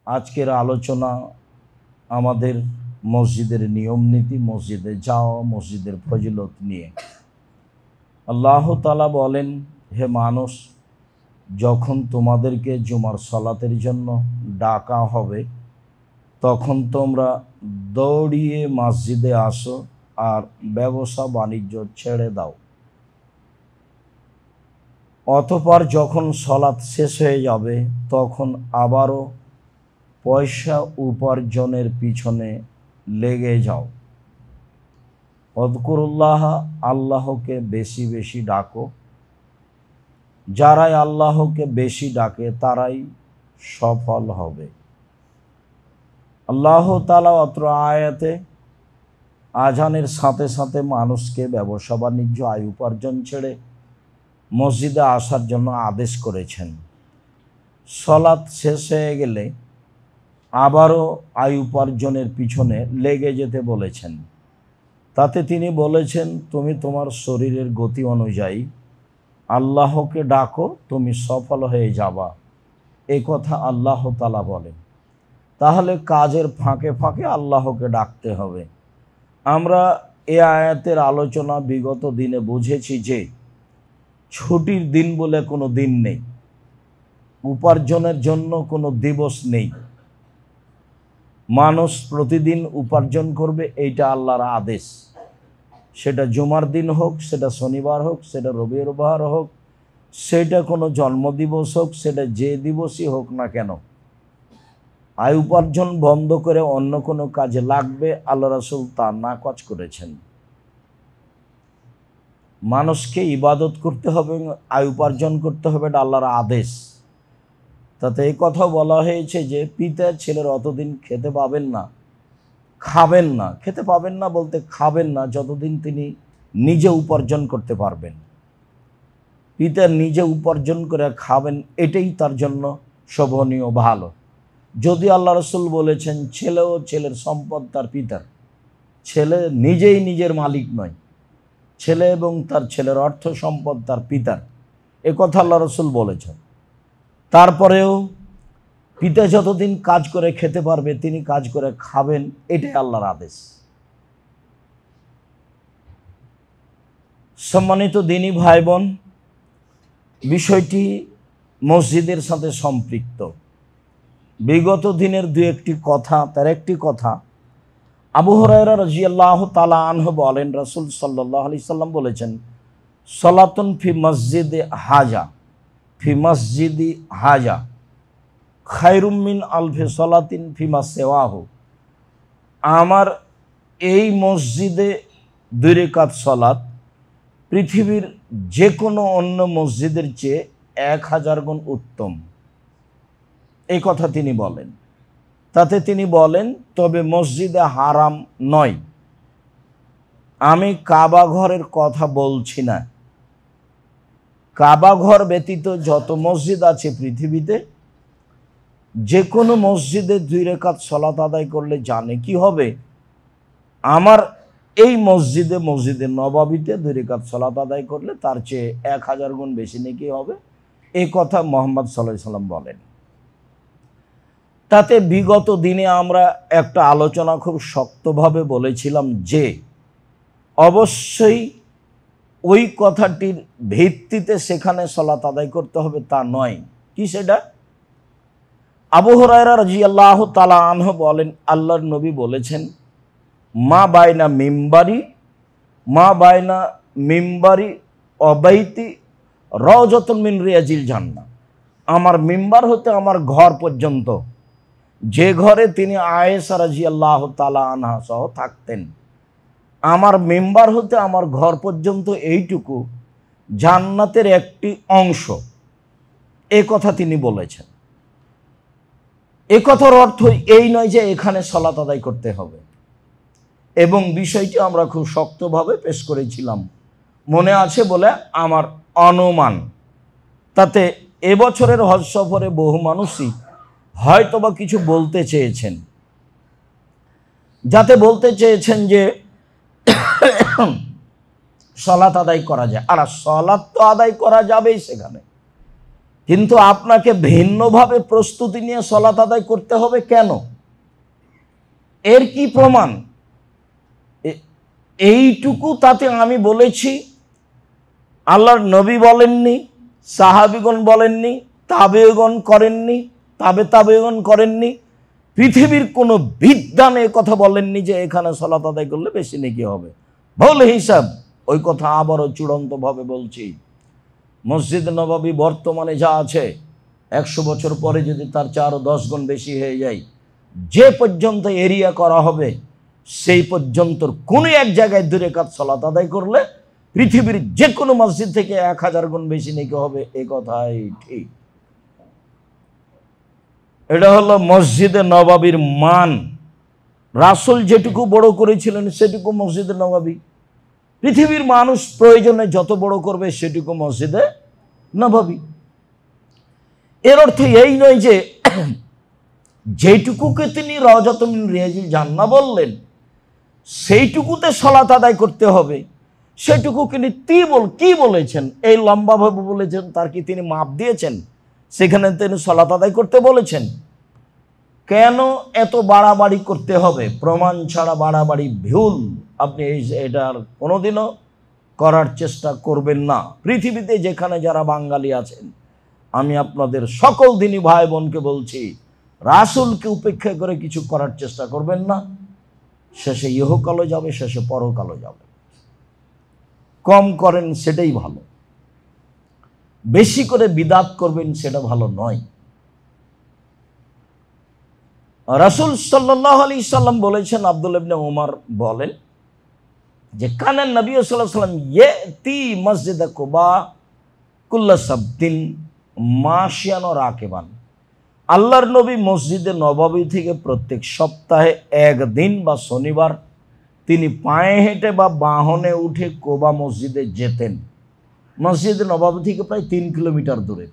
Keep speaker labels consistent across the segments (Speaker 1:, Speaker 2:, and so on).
Speaker 1: আজকের আলোচনা আমাদের মসজিদের নিয়ম নীতি, মসজিদে যাওয়া, মসজিদের ফজিলত নিয়ে। আল্লাহ তাআলা বলেন, হে মানুষ, যখন তোমাদেরকে জুমার সালাতের জন্য ডাকা হবে তখন তোমরা দৌড়িয়ে মসজিদে আসো আর ব্যবসা বাণিজ্য ছেড়ে দাও। অতঃপর যখন সালাত শেষ হয়ে যাবে তখন আবারও পয়সা উপার্জনের পিছনে লেগে যাও। অযকুরুল্লাহ, আল্লাহকে বেশি বেশি ডাকো। যারাই আল্লাহকে বেশি ডাকে তারাই সফল হবে। আল্লাহ তাআলা অত্র আয়াতে আজানের সাথে সাথে মানুষকে ব্যবসা বাণিজ্য, আয় উপার্জন ছেড়ে মসজিদে আসার জন্য আদেশ করেছেন। সালাত শেষ হয়ে গেলে আবারও আয় উপার্জনের পিছনে লেগে যেতে বলেছেন। তাতে তিনি বলেছেন, তুমি তোমার শরীরের গতি অনুযায়ী আল্লাহকে ডাকো, তুমি সফল হয়ে যাবা। এ কথা আল্লাহ তাআলা বলেন। তাহলে কাজের ফাঁকে ফাঁকে আল্লাহকে ডাকতে হবে। আমরা এ আয়াতের আলোচনা বিগত দিনে বুঝেছি যে ছুটির দিন বলে কোনো দিন নেই, উপার্জনের জন্য কোনো দিবস নেই। মানুষ প্রতিদিন উপার্জন করবে, এইটা আল্লাহর আদেশ। সেটা জুমার দিন হোক, সেটা শনিবার হোক, সেটা রবিবার হোক, সেটা কোনো জন্মদিবস হোক, সেটা যে দিবসই হোক না কেন, আয় উপার্জন বন্ধ করে অন্য কোনো কাজে লাগবে, আল্লাহ রাসূল তা নাকচ করেছেন। মানুষকে ইবাদত করতে হবে, আয় উপার্জন করতে হবে, এটা আল্লাহর আদেশ। তাতে এই কথা বলা হয়েছে যে পিতা ছেলের অতদিন খেতে পাবেন না, খাবেন না। খেতে পাবেন না বলতে খাবেন না যতদিন তিনি নিজে উপার্জন করতে পারবেন। পিতা নিজে উপার্জন করে খাবেন, এটাই তার জন্য শোভনীয়, ভালো। যদি আল্লাহ রাসূল বলেছেন ছেলে ও ছেলের সম্পদ তার পিতার, ছেলে নিজেই নিজের মালিক নয়, ছেলে এবং তার ছেলের অর্থ সম্পদ তার পিতার, এ কথা আল্লাহ রাসূল বলেছেন। তারপরেও পিতা যতদিন কাজ করে খেতে পারবে তিনি কাজ করে খাবেন, এটাই আল্লাহর আদেশ। সম্মানিত দিনী ভাই বোন, বিষয়টি মসজিদের সাথে সম্পৃক্ত। বিগত দিনের দু একটি কথা, তার একটি কথা, আবু হুরায়রা রাদিয়াল্লাহু তাআলা আনহু বলেন, রাসূল সাল্লাল্লাহু আলাইহি সাল্লাম বলেছেন, সালাতুন ফি মসজিদে হাজা, ফি মসজিদি হাজা খায়রুম মিন আলফি সালাতিন ফিমা সিওয়াহু। আমার এই মসজিদে 2 রাকাত সালাত পৃথিবীর যে কোনো অন্য মসজিদের চেয়ে 1000 গুণ উত্তম। এই কথা তিনি বলেন। তাতে তিনি বলেন, তবে মসজিদে হারাম নয়। আমি কাবা ঘরের কথা বলছি না। কাবা ঘর ব্যতীত যত মসজিদ আছে পৃথিবীতে, যে কোনো মসজিদে 2 রাকাত সালাত আদায় করলে জানে কি হবে? আমার এই মসজিদে, মসজিদে নববীতে 2 রাকাত সালাত আদায় করলে তার চেয়ে 1000 গুণ বেশি নেকি হবে। এই কথা মুহাম্মদ সাল্লাল্লাহু আলাইহি সাল্লাম বলেন। তাতে বিগত দিনে আমরা একটা আলোচনা খুব শক্তভাবে বলেছিলাম যে অবশ্যই ওই কথাটির ভিত্তিতে সেখানে সালাত আদায় করতে হবে তা নয়। কি সেটা? আবু হুরায়রা রাদিয়াল্লাহু তাআলা আনহু বলেন, আল্লাহর নবী বলেছেন, মা বাইনা মিম্বারি অবাইতি রাওজাতুন মিন রিয়াজিল জান্নাহ। আমার মিম্বার হতে আমার ঘর পর্যন্ত, যে ঘরে তিনি আয়েশা রাদিয়াল্লাহু তাআলা আনহা সহ থাকতেন, আমার মিম্বার হতে আমার ঘর পর্যন্ত এইটুকু জান্নাতের একটি অংশ। এ কথা তিনি বলেছেন। এ কথার অর্থ এই নয় যে এখানে সালাত আদায় করতে হবে, এবং বিষয়টি আমরা খুব শক্তভাবে পেশ করেছিলাম, মনে আছে বলে আমার অনুমান। তাতে এবছরের হজ সফরে বহু মানুষই হয়তোবা কিছু বলতে চেয়েছেন, যাতে বলতে চেয়েছেন যে সালাত আদায় করা যায়। আর সালাত তো আদায় করা যাবেই সেখানে, কিন্তু আপনাকে ভিন্নভাবে প্রস্তুতি নিয়ে সালাত আদায় করতে হবে কেন? এর কি প্রমাণ? এইটুকু তাতে আমি বলেছি, আল্লাহর নবী বলেননি, সাহাবীগণ বলেননি, তাবেগণ করেননি, তাবেগণ করেননি, পৃথিবীর কোনো বিদ্বান এ কথা বলেননি যে এখানে সালাত আদায় করলে বেশি নেকি হবে। ভুল হিসাব। ওই কথা আবারও চূড়ান্তভাবে বলছি, মসজিদ নববী বর্তমানে যা আছে 100 বছর পরে যদি তার 4 ও 10 গুণ বেশি হয়ে যায়, যে পর্যন্ত এরিয়া করা হবে সেই পর্যন্ত কোনো এক জায়গায় 2 রাকাত সালাত আদায় করলে পৃথিবীর যে কোনো মসজিদ থেকে 1000 গুণ বেশি নেকি হবে। এই কথাই ঠিক। এটা হলো মসজিদে নববীর মান। রাসূল যেটুকু বড় করেছিলেন সেটুকু মসজিদে নববী। পৃথিবীর মানুষ প্রয়োজনে যত বড় করবে সেটুকু মসজিদে নববী। এর অর্থ এই নয় যে যেটুকুকে তিনি রাওজাতুম মিন রিয়াজিল জান্নাহ বললেন সেইটুকুতে সালাত আদায় করতে হবে। সেটুকু তিনি কি বলেছেন? এই লম্বাভাবে বলেছেন, তার কি তিনি মাপ দিয়েছেন? সেখানে তিনি সালাত আদায় করতে বলেছেন। কেন এত বাড়াবাড়ি করতে হবে? প্রমাণ ছাড়া বাড়াবাড়ি ভুল। আপনি এটার কোনোদিনও করার চেষ্টা করবেন না। পৃথিবীতে যেখানে যারা বাঙালি আছেন, আমি আপনাদের সকল দিনই ভাই বোনকে বলছি, রাসূলকে উপেক্ষা করে কিছু করার চেষ্টা করবেন না। শেষে ইহকালও যাবে, শেষে পরকালও যাবে। কম করেন সেটাই ভালো, বেশি করে বিদাত করবেন সেটা ভালো নয়। রাসূল সাল্লাল্লাহু আলাইহি সাল্লাম বলেছেন, আব্দুল্লাহ ইবনে উমর বলেন যে কানান নবী সাল্লাল্লাহু আলাইহি সাল্লাম ইয়াতি মসজিদ কুবা কুল্লা সাবতিন মাশিয়ান ও রাকিবান। আল্লাহর নবী মসজিদে নববী থেকে প্রত্যেক সপ্তাহে একদিন বা শনিবার তিনি পায়ে হেঁটে বা বাহনে উঠে কোবা মসজিদে যেতেন। মসজিদে নববী থেকে প্রায় 3 কিলোমিটার দূরে।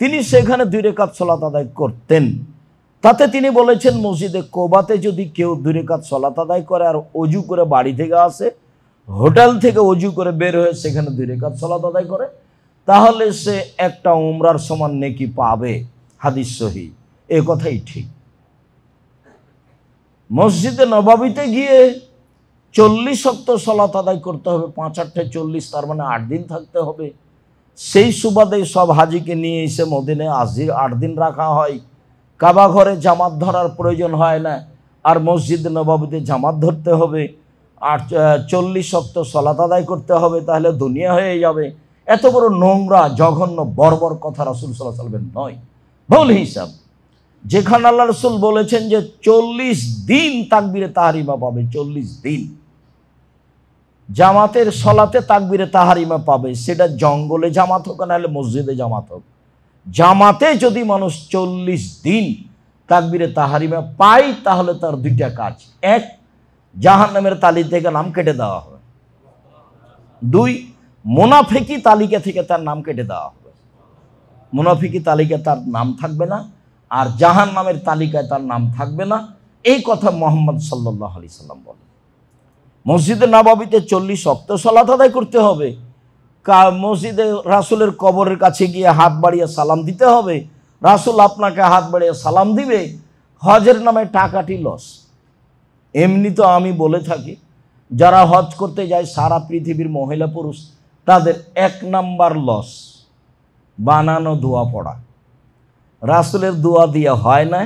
Speaker 1: তিনি সেখানে 2 রাকাত সালাত আদায় করতেন। তাতে তিনি বলেছেন, মসজিদে কোবাতে যদি কেউ 2 রাকাত সালাত আদায় করে আর অজু করে বাড়ি থেকে আসে, হোটেল থেকে অজু করে বের হয়ে সেখানে 2 রাকাত সালাত আদায় করে, তাহলে সে একটা উমরার সমান নেকি পাবে। হাদিস সহিহ। এ কথাই ঠিক। মসজিদে নববীতে গিয়ে 40 ওয়াক্ত সালাত আদায় করতে হবে, 5 8 40, তার মানে 8 দিন থাকতে হবে। সেই সুবাদে সব হাজিকে নিয়ে এসে মদিনায় 8 দিন রাখা হয়। কাবা ঘরে জামাত ধরার প্রয়োজন হয় না, আর মসজিদে নববীতে জামাত ধরতে হবে, আর 40 ওয়াক্ত সালাত আদায় করতে হবে, তাহলে দুনিয়া হয়ে যাবে। এত বড় নোংরা জঘন্য বর্বর কথা রাসূল সাল্লাল্লাহু আলাইহি ওয়াসাল্লাম নয়, ভুল হিসাব। যেখানে আল্লাহ রাসূল বলেছেন যে 40 দিন তাকবীরে তাহরিমা পাবে, 40 দিন জামাতের সলাতে তাকবীরে তাহরিমা পাবে, সেটা জঙ্গলে জামাত হোক নাহলে মসজিদে জামাত হোক, জামাতে যদি মানুষ 40 দিন তাকবীরে তাহরিমা পায় তাহলে তার 2টা কাজ। 1, জাহান্নামের তালিকা থেকে নাম কেটে দেওয়া হবে। 2, মুনাফিকি তালিকা থেকে তার নাম কেটে দেওয়া হবে। মুনাফিকি তালিকায় তার নাম থাকবে না, আর জাহান্নামের তালিকায় তার নাম থাকবে না। এই কথা মুহাম্মদ সাল্লাল্লাহু আলাইহি সাল্লাম বলেন। মসজিদে নববীতে 40 ওয়াক্ত সালাত আদায় করতে হবে। মসজিদে রাসূলের কবরের কাছে গিয়ে হাত বাড়িয়ে সালাম দিতে হবে। রাসূল আপনাকে হাত বাড়িয়ে সালাম দিবে। হজের নামে টাকাটি লস। এমনি তো আমি বলে থাকি, যারা হজ করতে যায় সারা পৃথিবীর মহিলা পুরুষ, তাদের 1 নাম্বার লস বানানো দোয়া পড়া। রাসূলের দোয়া দিয়ে হয় না,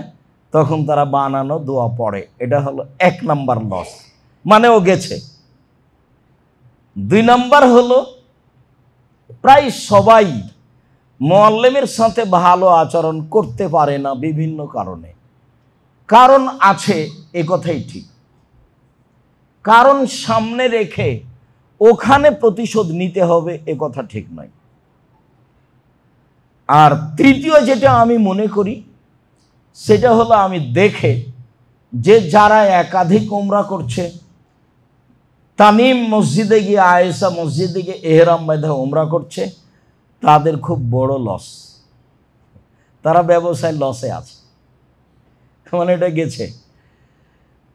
Speaker 1: তখন তারা বানানো দোয়া পড়ে। এটা হলো 1 নাম্বার লস, মানে ও গেছে। 2 নাম্বার হলো প্রায় সবাই মুআল্লিমের সাথে ভালো আচরণ করতে পারে না বিভিন্ন কারণে। কারণ আছে, এ কথাই ঠিক। কারণ সামনে রেখে ওখানে প্রতিশোধ নিতে হবে, এ কথা ঠিক নয়। আর তৃতীয় যেটা আমি মনে করি সেটা হলো, আমি দেখে যে যারা একাধিক উমরা করছে, তামিম মসজিদে গিয়ে, আয়েশা মসজিদে গিয়ে এহরাম বেঁধে উমরা করছে, তাদের খুব বড় লস। তারা ব্যবসায় লসে আছে, মানে এটা গেছে।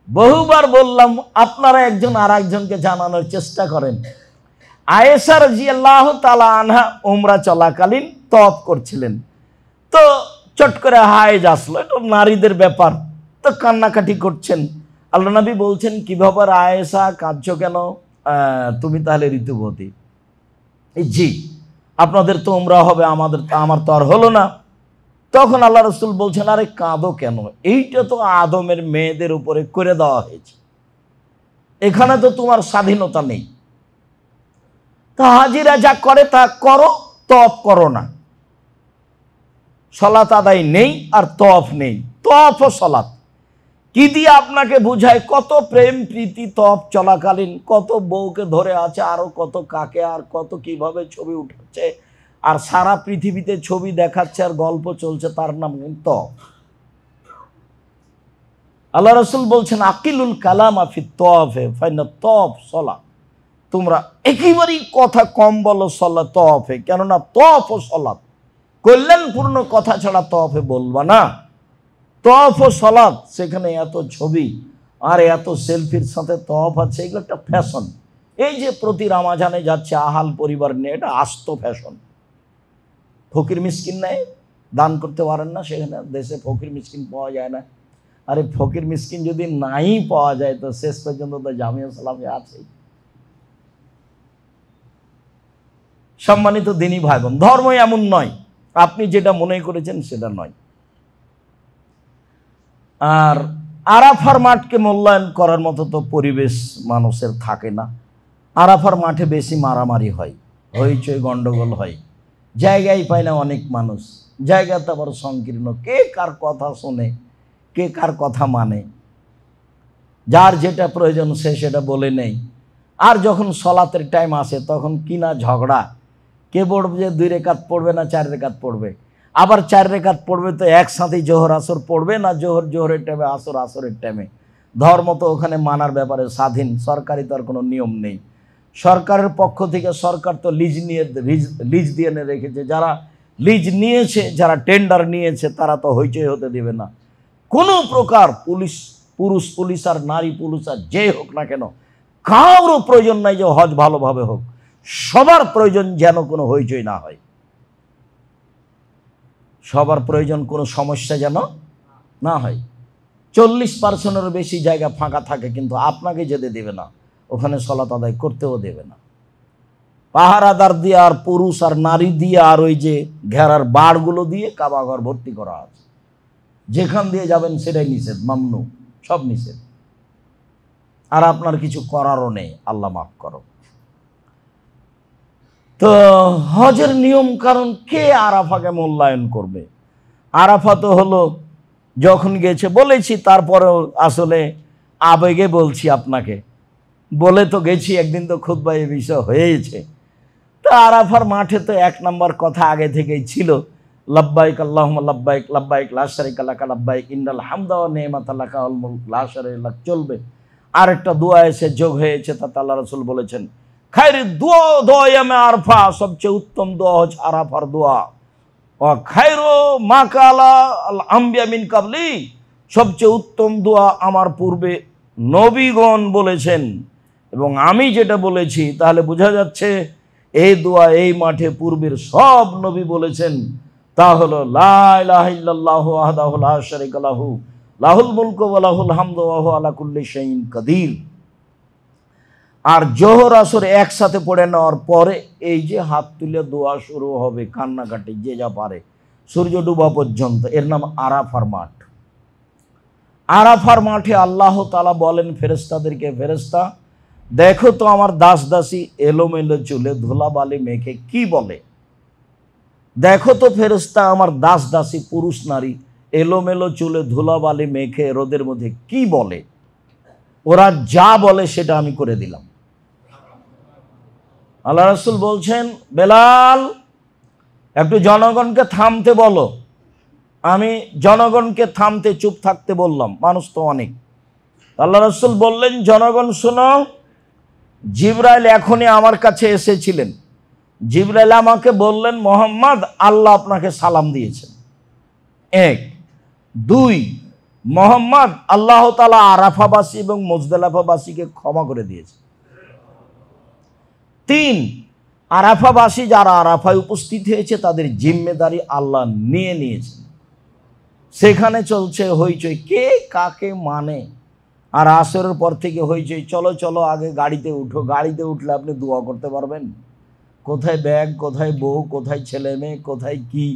Speaker 1: বহুবার বললাম, আপনারা একজন আর একজনকে জানানোর চেষ্টা করেন। আয়েশা রাদিয়াল্লাহু তাআলা আনহা উমরা চলাকালীন তওয়াফ করছিলেন, তো চট করে হায়েজ আসলো, এটা নারীদের ব্যাপার, তো কান্নাকাটি করছেন। আল্লাহ নবী বলছেন, কি ব্যাপার আয়েশা, কাঁদছো কেন? তুমি তাহলে ঋতুবতী? জি, আপনাদের তো উমরা হবে, আমার তো আর হলো না। তখন আল্লাহ রাসূল বলছেন, আরে কাঁদো কেন? এইটা তো আদমের মেয়েদের উপরে করে দেওয়া হয়েছে, এখানে তো তোমার স্বাধীনতা নেই। তা হাজিরা যা করে তা করো, তওয়াফ করো না। সালাত আদায় নেই আর তওয়াফ নেই, তওয়াফ ও সালাত কি দিয়ে আপনাকে বুঝায়? কত প্রেম প্রীতি তওয়াফ চলাকালীন, কত বউকে ধরে আছে, আরো কত কাকে, আর কত কিভাবে ছবি উঠাচ্ছে, আর সারা পৃথিবীতে ছবি দেখাচ্ছে আর গল্প চলছে, তার নাম তওয়াফ। আল্লাহ রাসূল বলছেন, আকিলুল কালামা ফিত তওয়াফে ফাইনা তওয়াফ সালাত। তোমরা একেবারেই কথা কম বলো সালাত তওয়াফে, কেননা তওয়াফ ও সালাত কল্যাণপূর্ণ কথা ছাড়া তওয়াফে বলবা না। তওয়াফ ও সালাত, সেখানে এত ছবি আর এত সেলফির সাথে তওয়াফ আছে, এগুলো একটা ফ্যাশন। এই যে প্রতি রামাজানে যাচ্ছে আহাল পরিবার নিয়ে, এটা আস্ত ফ্যাশন। ফকির মিসকিন নেই, দান করতে পারেন না, সেখানে দেশে ফকির মিসকিন পাওয়া যায় না। আরে ফকির মিসকিন যদি নাই পাওয়া যায়, তো শেষ পর্যন্ত তো জামিয়া সালামে আছেই। সম্মানিত দিনী ভাই বোন, ধর্ম এমন নয় আপনি যেটা মনে করেছেন সেটা নয়। আর আরাফার মাঠকে মূল্যায়ন করার মতো তো পরিবেশ মানুষের থাকে না। আরাফার মাঠে বেশি মারামারি হয়, হইচই গন্ডগোল হয়, জায়গায় পায় না অনেক মানুষ, জায়গাতে আবার সংকীর্ণ, কে কার কথা শোনে, কে কার কথা মানে, যার যেটা প্রয়োজন সে সেটা বলে নেই। আর যখন সলাতের টাইম আসে তখন কিনা ঝগড়া, কে পড়বে, যে 2 রেকাত পড়বে না 4 রেকাত পড়বে, আবার 4 রেকাত পড়বে তো একসাথেই জোহর আসর পড়বে না, জোহরের টাইমে আসর আসরের টাইমে। ধর্ম তো ওখানে মানার ব্যাপারে স্বাধীন, সরকারি তো আর কোনো নিয়ম নেই। সরকারের পক্ষ থেকে সরকার তো লিজ দিয়ে রেখেছে, যারা লিজ নিয়েছে, যারা টেন্ডার নিয়েছে, তারা তো হইচই হতে দেবে না। কোনো প্রকার পুরুষ পুলিশ আর নারী পুলিশ আর যে হোক না কেন, কারোর প্রয়োজন নাই যে হজ ভালোভাবে হোক, সবার প্রয়োজন যেন কোনো হইচই না হয়, সবার প্রয়োজন কোনো সমস্যা যেন না হয়। 40% বেশি জায়গা ফাঁকা থাকে, কিন্তু আপনাকে যেতে দেবে না, ওখানে সালাত আদায় করতেও দেবে না। পাহারাদার দিয়ে আর পুরুষ আর নারী দিয়ে আর ওই যে ঘেরার বাড়গুলো দিয়ে কাবাঘর ভর্তি করা আছে, যেখান দিয়ে যাবেন সেটাই নিষেধ, মামনু, সব নিষেধ। আর আপনার কিছু করারও নেই, আল্লাহ মাফ করো। তো হজের নিয়ম কারণ, কে আরাফাকে মূল্যায়ন করবে? আরাফা তো হলো যখন গেছে, বলেছি, তারপরেও আসলে আবেগে বলছি আপনাকে, বলে তো গেছি, একদিন তো খুতবা এই বিষয় হয়েছে। তো আরাফার মাঠে তো 1 নম্বর কথা আগে থেকেই ছিল, লাব্বাইক আল্লাহুম্মা লাব্বাইক, লাব্বাইক লা শারীকা লাকা লাব্বাইক, ইন্নাল হামদা ওয়া নি'মাতা লাকা ওয়াল মুলক লা শারীকা লাক, চলবে। আরেকটা দোয়া এসে যোগ হয়েছে, তাতে আল্লাহ রাসূল বলেছেন, খায়রুদ দোয়া ইয়ামে আরাফা, সবচেয়ে উত্তম দোয়া হচ্ছে আরাফার দোয়া। ওয়া খায়রু মা কালা আল আম্বিয়া মিন কাবলি, সবচেয়ে উত্তম দোয়া আমার পূর্বে নবীগণ বলেছেন এবং আমি যেটা বলেছি। তাহলে বোঝা যাচ্ছে এই দোয়া এই মাঠে পূর্বের সব নবী বলেছেন, তা হলো লা ইলাহা ইল্লাল্লাহু ওয়াহদাহু লা শারীকা লাহু লাহুল মুলকু ওয়া লাহুল হামদু ওয়া হুয়া আলা কুল্লি শাইইন কাদির। আর জোহর আসর একসাথে পড়ে নেওয়ার পরে এই যে হাত তুলে দোয়া শুরু হবে, কান্নাকাটি যে যা পারে, সূর্য ডুবা পর্যন্ত, এর নাম আরাফার মাঠ। আরাফার মাঠে আল্লাহ তাআলা বলেন ফেরেশতাদেরকে, ফেরেশতা দেখো তো আমার দাস দাসী এলোমেলো চুলে ধুলাবালি মেখে কি বলে। দেখো তো ফেরেশতা আমার দাস দাসী পুরুষ নারী এলোমেলো চুলে ধুলাবালি মেখে রোদের মধ্যে কি বলে। ওরা যা বলে সেটা আমি করে দিলাম। আল্লাহ রাসূল বলছেন, বেলাল একটু জনগণকে থামতে বলো। আমি জনগণকে থামতে, চুপ থাকতে বললাম, মানুষ তো অনেক। আল্লাহ রাসূল বললেন, জনগণ শোনো, জিবরাইল এখনই আমার কাছে এসেছিলেন। জিবরাইল আমাকে বললেন, মোহাম্মদ আল্লাহ আপনাকে সালাম দিয়েছেন। 1, 2, মোহাম্মদ আল্লাহ তাআলা আরাফাবাসী এবং মুজদালিফাবাসীকে ক্ষমা করে দিয়েছে। 3, আরাফাবাসী যারা আরাফায় উপস্থিত হয়েছে তাদের জিম্মেদারি আল্লাহ নিয়ে নিয়েছেন। সেখানে চলছে হইচই, কে কাকে মানে। আর আসরের পর থেকে হইচই, চলো চলো আগে গাড়িতে উঠো। গাড়িতে উঠলে আপনি দোয়া করতে পারবেন? কোথায় ব্যাগ, কোথায় বউ, কোথায় ছেলে মেয়ে, কোথায় কি,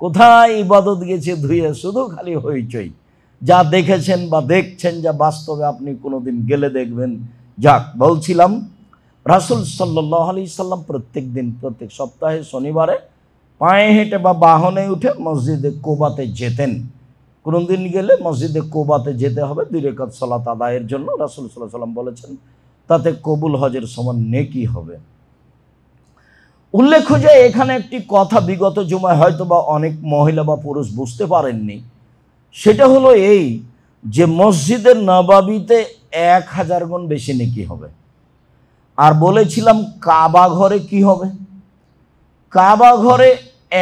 Speaker 1: কোথায় ইবাদত গেছে ধুয়ে, শুধু খালি হইচই। যা দেখেছেন বা দেখছেন, যা বাস্তবে আপনি কোনোদিন গেলে দেখবেন। যাক, বলছিলাম রাসূল সাল্লাল্লাহু আলাইহি সাল্লাম প্রত্যেক দিন, প্রত্যেক সপ্তাহে শনিবারে পায়ে হেঁটে বা বাহনে উঠে মসজিদে কুবাতে যেতেন। কোনো দিন গেলে মসজিদে কুবাতে যেতে হবে 2 রাকাত সালাত আদায়ের জন্য। রাসূল সাল্লাল্লাহু আলাইহি সাল্লাম বলেছেন তাতে কবুল হজের সমান নেকি হবে। উল্লেখ্য যে এখানে একটি কথা বিগত জুমায় হয়তো বা অনেক মহিলা বা পুরুষ বুঝতে পারেননি। সেটা হলো এই যে মসজিদের নববীতে 1000 গুণ বেশি নেকি হবে। আর বলেছিলাম কাবা ঘরে কি হবে? কাবা ঘরে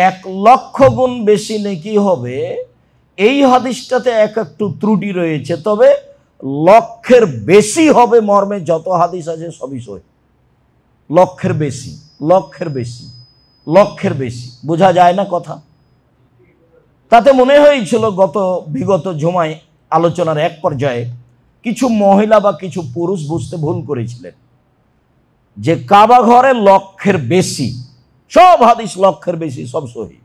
Speaker 1: 1,00,000 গুণ বেশি নেকি হবে। এই হাদিসটাতে একটু ত্রুটি রয়েছে, তবে লক্ষের বেশি হবে মর্মে যত হাদিস আছে সবই সহি। লক্ষের বেশি, লক্ষের বেশি, লক্ষের বেশি, বোঝা যায় না কথা। তাতে মনে হয়েছিল বিগত জুমায় আলোচনার এক পর্যায়ে কিছু মহিলা বা কিছু পুরুষ বুঝতে ভুল করেছিলেন যে কাবা ঘরে লক্ষের বেশি, সব হাদিস লক্ষের বেশি, সব সহি।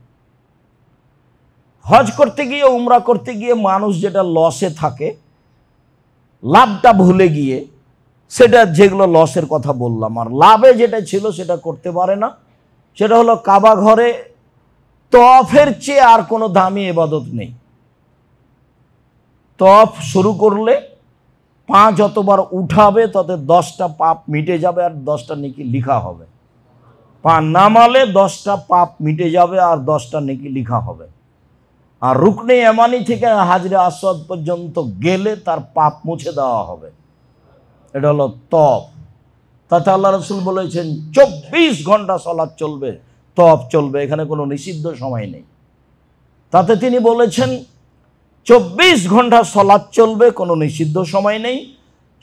Speaker 1: হজ করতে গিয়ে, উমরা করতে গিয়ে মানুষ যেটা লসে থাকে, লাভটা ভুলে গিয়ে, সেটা যেগুলো লসের কথা বললাম, আর লাভে যেটা ছিল সেটা করতে পারে না। সেটা হলো কাবা ঘরে তওয়াফের চেয়ে আর কোনো দামি ইবাদত নেই। তওয়াফ শুরু করলে পা যতবার উঠাবে তত 10টা পাপ মিটে যাবে আর 10টা নেকি লিখা হবে। পা নামালে 10টা পাপ মিটে যাবে আর 10টা নেকি লিখা হবে। আর রুকনে ইয়ামানি থেকে হাজরে আসওয়াদ পর্যন্ত গেলে তার পাপ মুছে দেওয়া হবে। এটা হলো তওয়াফ। তাতে আল্লাহ রাসূল বলেছেন 24 ঘন্টা সালাত চলবে, তওয়াফ চলবে, এখানে কোনো নিষিদ্ধ সময় নেই। তাতে তিনি বলেছেন 24 ঘন্টা সালাত চলবে, কোনো নিষিদ্ধ সময় নেই।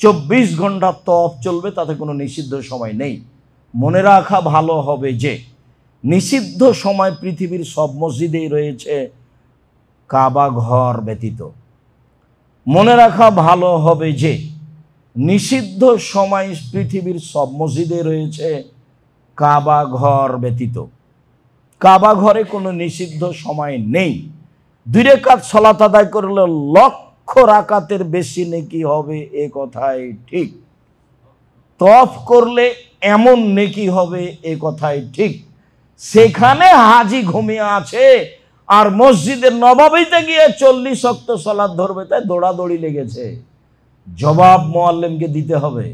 Speaker 1: 24 ঘন্টা তওয়াফ চলবে, তাতে কোনো নিষিদ্ধ সময় নেই। মনে রাখা ভালো হবে যে নিষিদ্ধ সময় পৃথিবীর সব মসজিদেই রয়েছে, কাবা ঘর ব্যতীত। মনে রাখা ভালো হবে যে নিষিদ্ধ সময় পৃথিবীর সব মসজিদে রয়েছে, কাবা ঘর ব্যতীত। কাবা ঘরে কোনো নিষিদ্ধ সময় নেই। 2 রাকাত সালাত আদায় করলে 1,00,000 রাকাতের বেশি নেকি হবে, এ কথাই ঠিক। তওয়াফ করলে এমন নেকি হবে, এ কথাই ঠিক। সেখানে হাজি ঘুমিয়ে আছে আর মসজিদের নববীতে গিয়ে 40 ওয়াক্ত সালাত ধরবে, তাই দৌড়াদৌড়ি লেগেছে। জবাব মুআল্লিমকে দিতে হবে।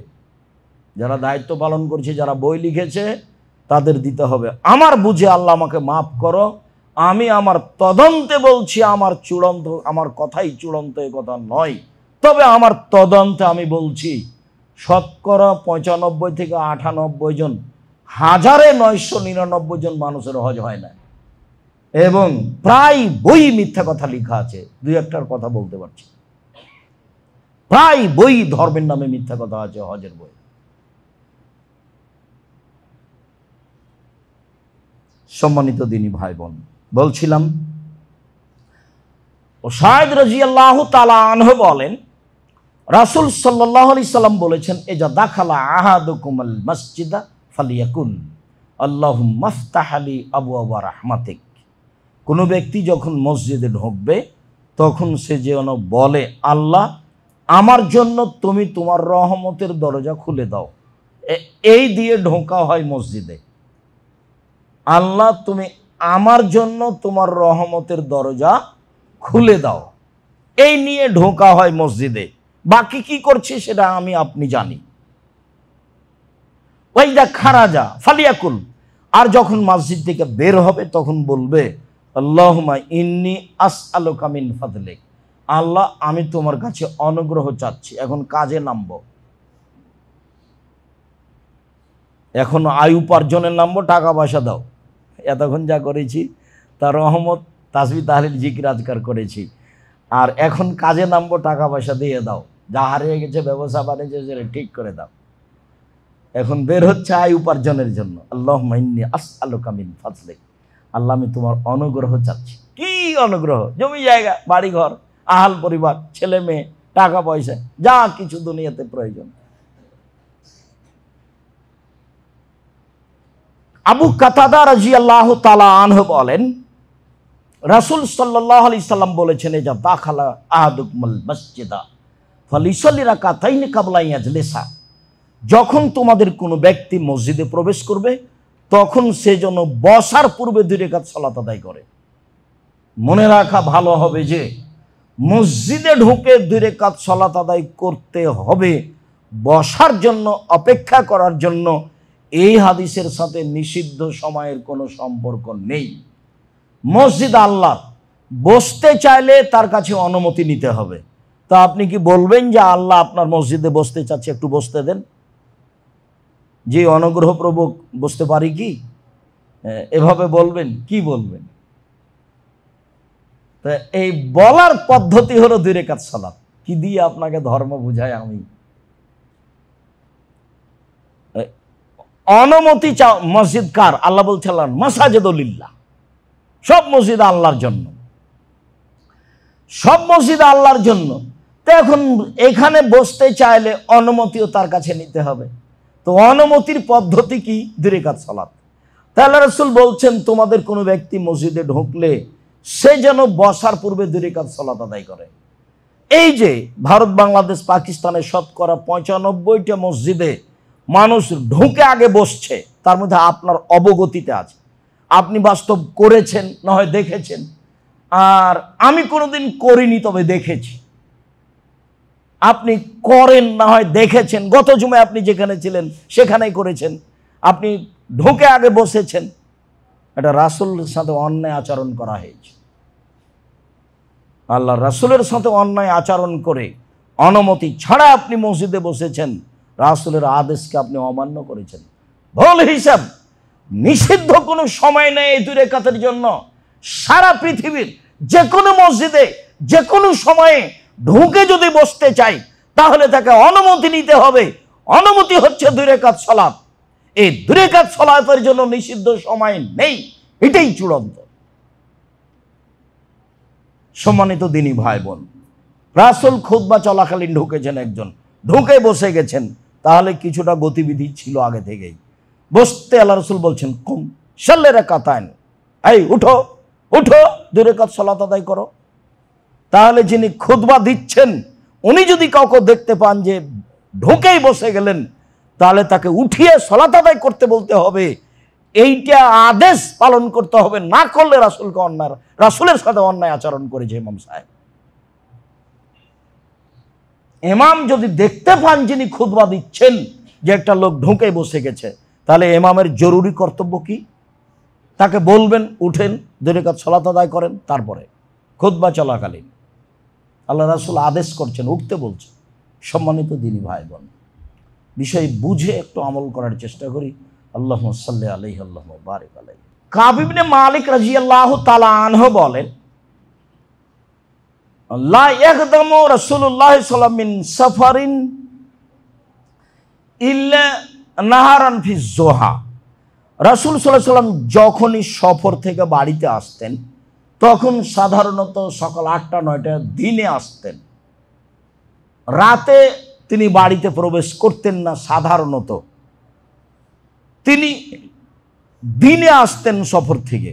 Speaker 1: যারা দায়িত্ব পালন করছে, যারা বই লিখেছে, তাদের দিতে হবে। আমার বুঝে আল্লাহ আমাকে মাফ করো, আমি আমার তদন্তে বলছি, আমার কথাই চূড়ান্ত এ কথা নয়। তবে আমার তদন্তে আমি বলছি 95% থেকে 98 জন, 1999 জন মানুষের হজ হয় না। এবং প্রায় বই মিথ্যা কথা লেখা আছে, 2-1টার কথা বলতে পারছি। প্রায় বই ধর্মের নামে মিথ্যা কথা আছে হজের বই। সম্মানিত দিনী ভাই বোন, বলছিলাম উসাইদ রাদিয়াল্লাহু তাআলা আনহু বলেন রাসূল সাল্লাল্লাহু আলাইহি সাল্লাম বলেছেন, এজা দাখালা আহাদুকুমুল মসজিদা ফালিয়াকুল আল্লাহুম্মা আফতাহ লি আবওয়াবা রাহমাতিক। কোনো ব্যক্তি যখন মসজিদে ঢুকবে তখন সে যেন বলে, আল্লাহ আমার জন্য তুমি তোমার রহমতের দরজা খুলে দাও। এই দিয়ে ঢোকা হয় মসজিদে। আল্লাহ তুমি আমার জন্য তোমার রহমতের দরজা খুলে দাও, এই নিয়ে ঢোকা হয় মসজিদে। বাকি কি করছে সেটা আমি আপনি জানি। ওয়াইদা খারাজা ফালিয়াকুল, আর যখন মসজিদ থেকে বের হবে তখন বলবে, আল্লাহুম্মা ইন্নী আসআলুকা মিন ফাদলিক, আল্লাহ আমি তোমার কাছে অনুগ্রহ চাচ্ছি। এখন কাজে নামবো, এখন আয় উপার্জনের নামবো, টাকা পয়সা দাও। এতক্ষণ যা করেছি তার রহমত, তাসবিহ তাহলিল জিকির আজকার করেছি, আর এখন কাজে নামবো, টাকা পয়সা দিয়ে দাও। যা হারিয়ে গেছে ব্যবসা বাণিজ্য সেটা ঠিক করে দাও। এখন বের হচ্ছে আয় উপার্জনের জন্য। আল্লাহুম্মা ইন্নী আসআলুকা মিন ফাজলিক, আল্লাহ আমি তোমার অনুগ্রহ চাচ্ছি। কি অনুগ্রহ? জমি জায়গা, বাড়ি ঘর, আহাল পরিবার, ছেলে মেয়ে, টাকা পয়সা, যা কিছু দুনিয়াতে প্রয়োজন। আবু কাতাদা রাদিয়াল্লাহু তাআলা আনহু বলেন, রাসূল সাল্লাল্লাহু আলাইহি সাল্লাম বলেছেন, যা দাখালা আহাদুকুমুল মসজিদা ফালিসাল্লি রাকাতাইনি ক্বাবলা ইয়াজলিসা, যখন তোমাদের কোনো ব্যক্তি মসজিদে প্রবেশ করবে তখন সে যেন বসার পূর্বে 2 রাকাত সালাত আদায় করে। মনে রাখা ভালো হবে যে মসজিদে ঢুকে 2 রাকাত সালাত আদায় করতে হবে, বসার জন্য, অপেক্ষা করার জন্য এই হাদিসের সাথে নিষিদ্ধ সময়ের কোনো সম্পর্ক নেই। মসজিদ আল্লাহ, বসতে চাইলে তার কাছে অনুমতি নিতে হবে। তা আপনি কি বলবেন যে আল্লাহ আপনার মসজিদে বসতে চাচ্ছে, একটু বসতে দেন? যে অনুগ্রহপ্রবক বসতে পারি কি? এভাবে বলবেন? কি বলবেন? তা এই বলার পদ্ধতি হলো 2 রাকাত সালাত। কি দিয়ে আপনাকে ধর্ম বুঝায় আমি? অনুমতি চাও। মসজিদ কার? আল্লাহ বলছিলেন মাসাজিদুলিল্লাহ, সব মসজিদ আল্লাহর জন্য, সব মসজিদ আল্লাহর জন্য। তো এখন এখানে বসতে চাইলে অনুমতিও তার কাছে নিতে হবে। তো অনুমতির পদ্ধতি কি? 2 রাকাত সালাত। তাহলে রাসূল বলছেন তোমাদের কোনো ব্যক্তি মসজিদে ঢুকলে সে যেন বসার পূর্বে 2 রাকাত সালাত আদায় করে। এই যে ভারত, বাংলাদেশ, পাকিস্তানের শতকরা 95টা মসজিদে মানুষ ঢুকে আগে বসছে, তার মধ্যে আপনার অবগতিতে আছে, আপনি বাস্তব করেছেন, না হয় দেখেছেন, আর আমি কোনোদিন করিনি তবে দেখেছি। আপনি করেন, না হয় দেখেছেন, গত জুমায় আপনি যেখানে ছিলেন সেখানেই করেছেন, আপনি ঢুকে আগে বসেছেন। এটা রাসূলের সাথে অন্যায় আচরণ করা হয়েছে। আল্লাহ রাসূলের সাথে অন্যায় আচরণ করে অনুমতি ছাড়া আপনি মসজিদে বসেছেন, রাসূলের আদেশকে আপনি অমান্য করেছেন। ভুল হিসাব, নিষিদ্ধ কোনো সময় নেই এই 2 রাকাতের জন্য। সারা পৃথিবীর যে কোনো মসজিদে যে কোনো সময়ে ঢুকে যদি বসতে চাই তাহলে তাকে অনুমতি নিতে হবে। অনুমতি হচ্ছে 2 রাকাত সালাত। এই 2 রাকাত সালাতের জন্য নিষিদ্ধ সময় নেই, এটাই চূড়ান্ত। সম্মানিত দিনী ভাই বোন, রাসূল খুতবা চলাকালীন ঢুকেছেন, একজন ঢুকে বসে গেছেন, তাহলে কিছুটা গতিবিধি ছিল আগে থেকেই। বসতে আল্লাহ রাসূল বলছেন কুম সাল্লি রাকাতাইন, এই উঠো উঠো 2 রাকাত সালাত আদায় করো। তাহলে যিনি খুতবা দিচ্ছেন উনি যদি কাউকে দেখতে পান যে ঢুকেই বসে গেলেন, তাহলে তাকে উঠিয়ে সালাত আদায় করতে বলতে হবে। এইটা আদেশ পালন করতে হবে, না করলে রাসূলকে অন্যায়, রাসূলের সাথে অন্যায় আচরণ করেছে ইমাম সাহেব। ইমাম যদি দেখতে পান যিনি খুতবা দিচ্ছেন যে একটা লোক ঢুকে বসে গেছে, তাহলে ইমামের জরুরি কর্তব্য কি? তাকে বলবেন উঠেন 2 রাকাত সালাত আদায় করেন। তারপরে খুতবা চলাকালীন আল্লাহ রাসূল আদেশ করছেন, উঠতে বলছেন। সম্মানিত দিনী ভাই বোন, বিষয় বুঝে একটু আমল করার চেষ্টা করি। আল্লাহুম্মা সাল্লি আলাইহি আল্লাহুম্মা বারিক আলাইহি। কাব ইবনে মালিক রাদিয়াল্লাহু তাআলা আনহু বলেন, লা ইয়াকদামু রাসূলুল্লাহ সাল্লাল্লাহু আলাইহি ওয়াসাল্লাম মিন সাফারিন ইল্লা নাহারান ফি যুহা। রাসূল সাল্লাল্লাহু আলাইহি ওয়াসাল্লাম যখনই সফর থেকে বাড়িতে আসতেন তখন সাধারণত সকাল 8টা-9টা দিনে আসতেন। রাতে তিনি বাড়িতে প্রবেশ করতেন না। সাধারণত তিনি দিনে আসতেন সফর থেকে।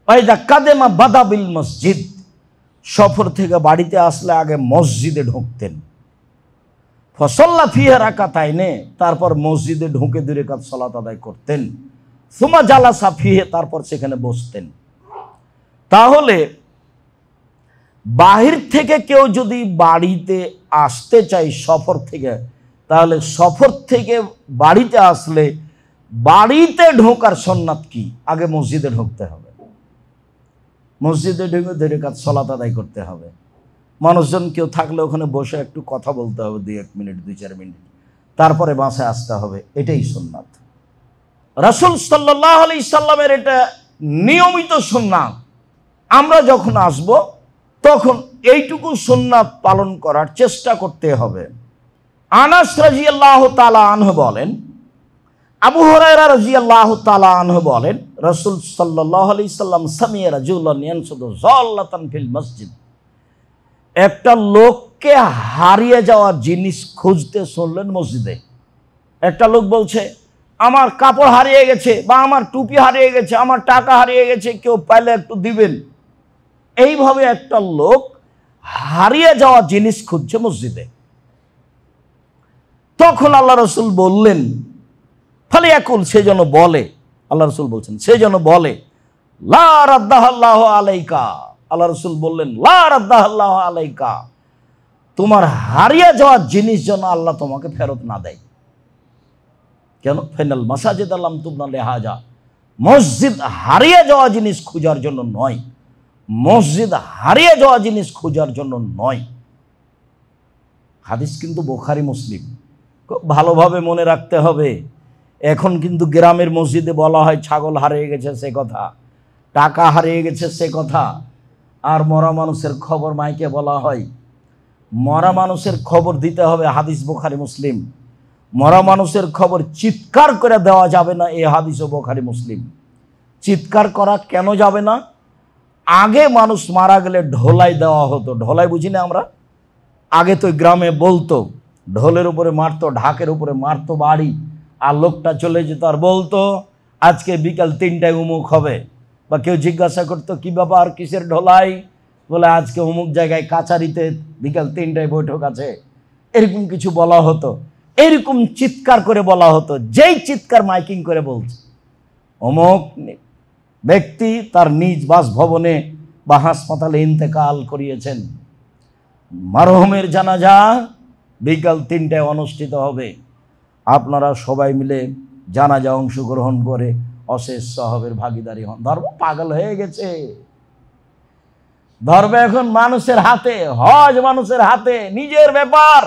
Speaker 1: ওয়াইদা কাদেমা বাদাবিল মসজিদ, সফর থেকে বাড়িতে আসলে আগে মসজিদে ঢুকতেন। ফসল্লা ফিহা রাকাতাইনে, তারপর মসজিদে ঢুকে 2 রাকাত সালাত আদায় করতেন। সুমা জালাসা ফিহে, তারপর সেখানে বসতেন। তাহলে বাহির থেকে কেউ যদি বাড়িতে আসতে চায় সফর থেকে, তাহলে সফর থেকে বাড়িতে আসলে বাড়িতে ঢোকার সুন্নাত কি? আগে মসজিদে ঢুকতে হবে, মসজিদে ঢুকে 2 রাকাত সালাত আদায় করতে হবে। মানুষজন কেউ থাকলে ওখানে বসে একটু কথা বলতে হবে, 2-1 মিনিট, 2-4 মিনিট, তারপরে বাসায় আসতে হবে। এটাই সুন্নাত। রাসূল সাল্লাল্লাহু আলাইহি সাল্লামের এটা নিয়মিত সুন্নাত। আমরা যখন আসব তখন এইটুকু সুন্নাত পালন করার চেষ্টা করতে হবে। আনাস রাদিয়াল্লাহু তাআলা আনহু বলেন, আবু হুরায়রা রাদিয়াল্লাহু তাআলা আনহু বলেন, রাসূল সাল্লাল্লাহু আলাইহি সাল্লাম সামিয়া রাজুলান ইয়ানসুদু যাল্লাতান ফিল মসজিদ, একটা লোককে হারিয়ে যাওয়া জিনিস খুঁজতে শুনলেন মসজিদে। একটা লোক বলছে, আমার কাপড় হারিয়ে গেছে, বা আমার টুপি হারিয়ে গেছে, আমার টাকা হারিয়ে গেছে, কেউ পাইলে একটু দিবেন। এইভাবে একটা লোক হারিয়ে যাওয়া জিনিস খুঁজছে মসজিদে। তখন আল্লাহ রসুল বললেন, ফালিয়াকুল, সে যেন বলে, আল্লাহ রসুল বলছেন সে যেন বলে, লা রাদ্দাহাল্লাহু আলাইকা। আল্লাহ রসুল বললেন, লা রাদ্দাহাল্লাহু আলাইকা, তোমার হারিয়ে যাওয়া জিনিস যেন আল্লাহ তোমাকে ফেরত না দেয়। কেন? ফাইনাল মাসাজিদ আল্লাম তুবনা লিহাজা, মসজিদ হারিয়ে যাওয়া জিনিস খোঁজার জন্য নয়, মসজিদ হারিয়ে যাওয়া জিনিস খোঁজার জন্য নয়। হাদিস কিন্তু বুখারী মুসলিম, খুব ভালোভাবে মনে রাখতে হবে। এখন কিন্তু গ্রামের মসজিদে বলা হয় ছাগল হারিয়ে গেছে সে কথা, টাকা হারিয়ে গেছে সে কথা, আর মরা মানুষের খবর মাইকে বলা হয়। মরা মানুষের খবর দিতে হবে, হাদিস বুখারী মুসলিম। মরা মানুষের খবর চিৎকার করে দেওয়া যাবে না, এই হাদিসও বুখারী মুসলিম। চিৎকার করা কেন যাবে না? আগে মানুষ মারা গেলে ঢোলাই দেওয়া হতো। ঢোলাই বুঝি না আমরা? আগে তো গ্রামে বলতো, ঢোলের উপরে মারতো, ঢাকের উপরে মারতো বাড়ি, আর লোকটা চলে যেত আর বলতো আজকে বিকাল 3টায় অমুক হবে। বা কেউ জিজ্ঞাসা করতো কি ব্যাপার, কিসের ঢোলাই? বলে আজকে অমুক জায়গায় কাছারিতে বিকাল 3টায় বৈঠক আছে। এরকম কিছু বলা হতো, এরকম চিৎকার করে বলা হতো। যেই চিৎকার মাইকিং করে বলছে অমুক ব্যক্তি তার নিজ বাসভবনে বা হাসপাতালে ইন্তেকাল করিয়েছেন, মারহুমের জানাজা বিকাল 3টায় অনুষ্ঠিত হবে, আপনারা সবাই মিলে জানাজা অংশগ্রহণ করে অশেষ সওয়াবের ভাগীদারি হন। ধর্ম পাগল হয়ে গেছে। ধর্ম এখন মানুষের হাতে, হজ মানুষের হাতে, নিজের ব্যাপার।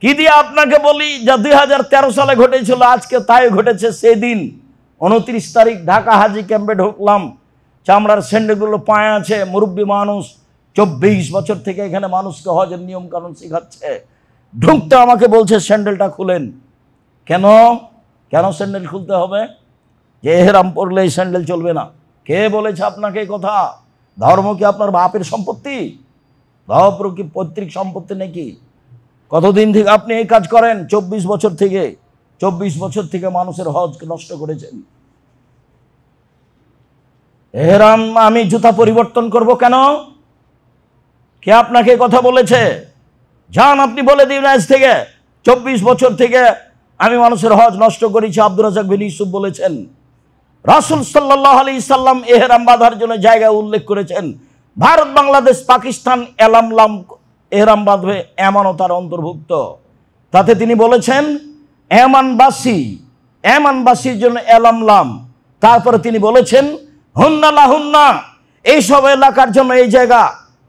Speaker 1: কি দিয়ে আপনাকে বলি, যা 2013 সালে ঘটেছিল আজকে তাই ঘটেছে। সেদিন 29 তারিখ ঢাকা হাজি ক্যাম্পে ঢুকলাম, চামড়ার স্যান্ডেলগুলো পায়ে আছে, মুরব্বী মানুষ 24 বছর থেকে এখানে মানুষকে হজের নিয়ম কানুন শেখাচ্ছে। ঢুকতে আমাকে বলছে স্যান্ডেলটা খুলেন। কেন কেন স্যান্ডেল খুলতে হবে? যে এহরাম পরলে এই স্যান্ডেল চলবে না। কে বলেছে আপনাকে এই কথা? ধর্ম কি আপনার বাপের সম্পত্তি? ধর্ম কি পৈতৃক সম্পত্তি নাকি? কতদিন থেকে আপনি এই কাজ করেন? 24 বছর থেকে মানুষের হজকে নষ্ট করেছেন। এহরাম আমি জুতা পরিবর্তন করব কেন? কে আপনাকে কথা বলেছে? যান আপনি বলে দিন আজ থেকে 24 বছর থেকে আমি মানুষের হজ নষ্ট করেছি। আব্দুর রাজ্জাক বিন ইউসুফ বলেছেন। রাসূল সাল্লাল্লাহু আলাইহি সাল্লাম এহরাম বাঁধার জন্য জায়গা উল্লেখ করেছেন। ভারত, বাংলাদেশ, পাকিস্তান এলামলাম এহরাম বাঁধবে, এমনও তার অন্তর্ভুক্ত। তাতে তিনি বলেছেন এমানবাসীর জন্য এলামলাম। তারপরে তিনি বলেছেন হুন্না লাহুন্না, এইসব এলাকার জন্য এই জায়গা।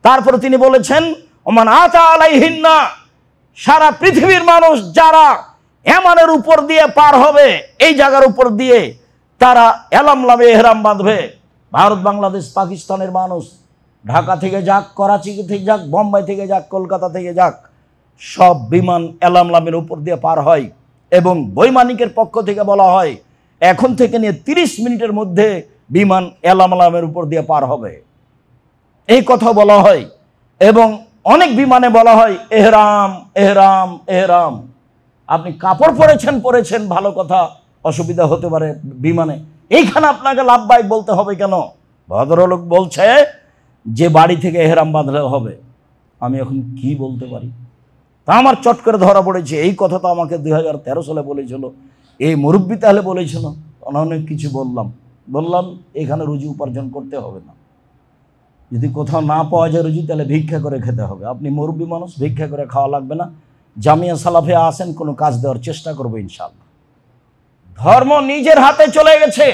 Speaker 1: তারপরে তিনি বলেছেন ওমান আতা আলাইহিন্না, সারা পৃথিবীর মানুষ যারা এমানের উপর দিয়ে পার হবে, এই জায়গার উপর দিয়ে তারা এলামলামে এহরাম বাঁধবে। ভারত, বাংলাদেশ, পাকিস্তানের মানুষ ঢাকা থেকে যাক, করাচি থেকে যাক, বোম্বাই থেকে যাক, কলকাতা থেকে যাক, সব বিমান এলামলামের উপর দিয়ে পার হয়। এবং বৈমানিকের পক্ষ থেকে বলা হয় এখন থেকে নিয়ে 30 মিনিটের মধ্যে বিমান এলামলামের উপর দিয়ে পার হবে, এই কথা বলা হয়। এবং অনেক বিমানে বলা হয় এহরাম এহরাম এহরাম। আপনি কাপড় পরেছেন ভালো কথা, অসুবিধা হতে পারে বিমানে, এইখানে আপনাকে লাভবাহিক বলতে হবে কেন? ভদ্রলোক বলছে যে বাড়ি থেকে এহরাম বাঁধলে হবে। আমি এখন কি বলতে পারি? তা আমার চট করে ধরা পড়েছে। এই কথা তো আমাকে 2013 সালে বলেছিল, এই মুরব্বী তাহলে বলেছিল। অনেক কিছু বললাম এখানে রুজি উপার্জন করতে হবে না। যদি কোথাও না পাওয়া যায় রুজি, তাহলে ভিক্ষা করে খেতে হবে। আপনি মুরব্বী মানুষ, ভিক্ষা করে খাওয়া লাগবে না। জামিয়া সালাফে আসেন, কোনো কাজ দেওয়ার চেষ্টা করবো ইনশাআল্লাহ। ধর্ম নিজের হাতে চলে গেছে,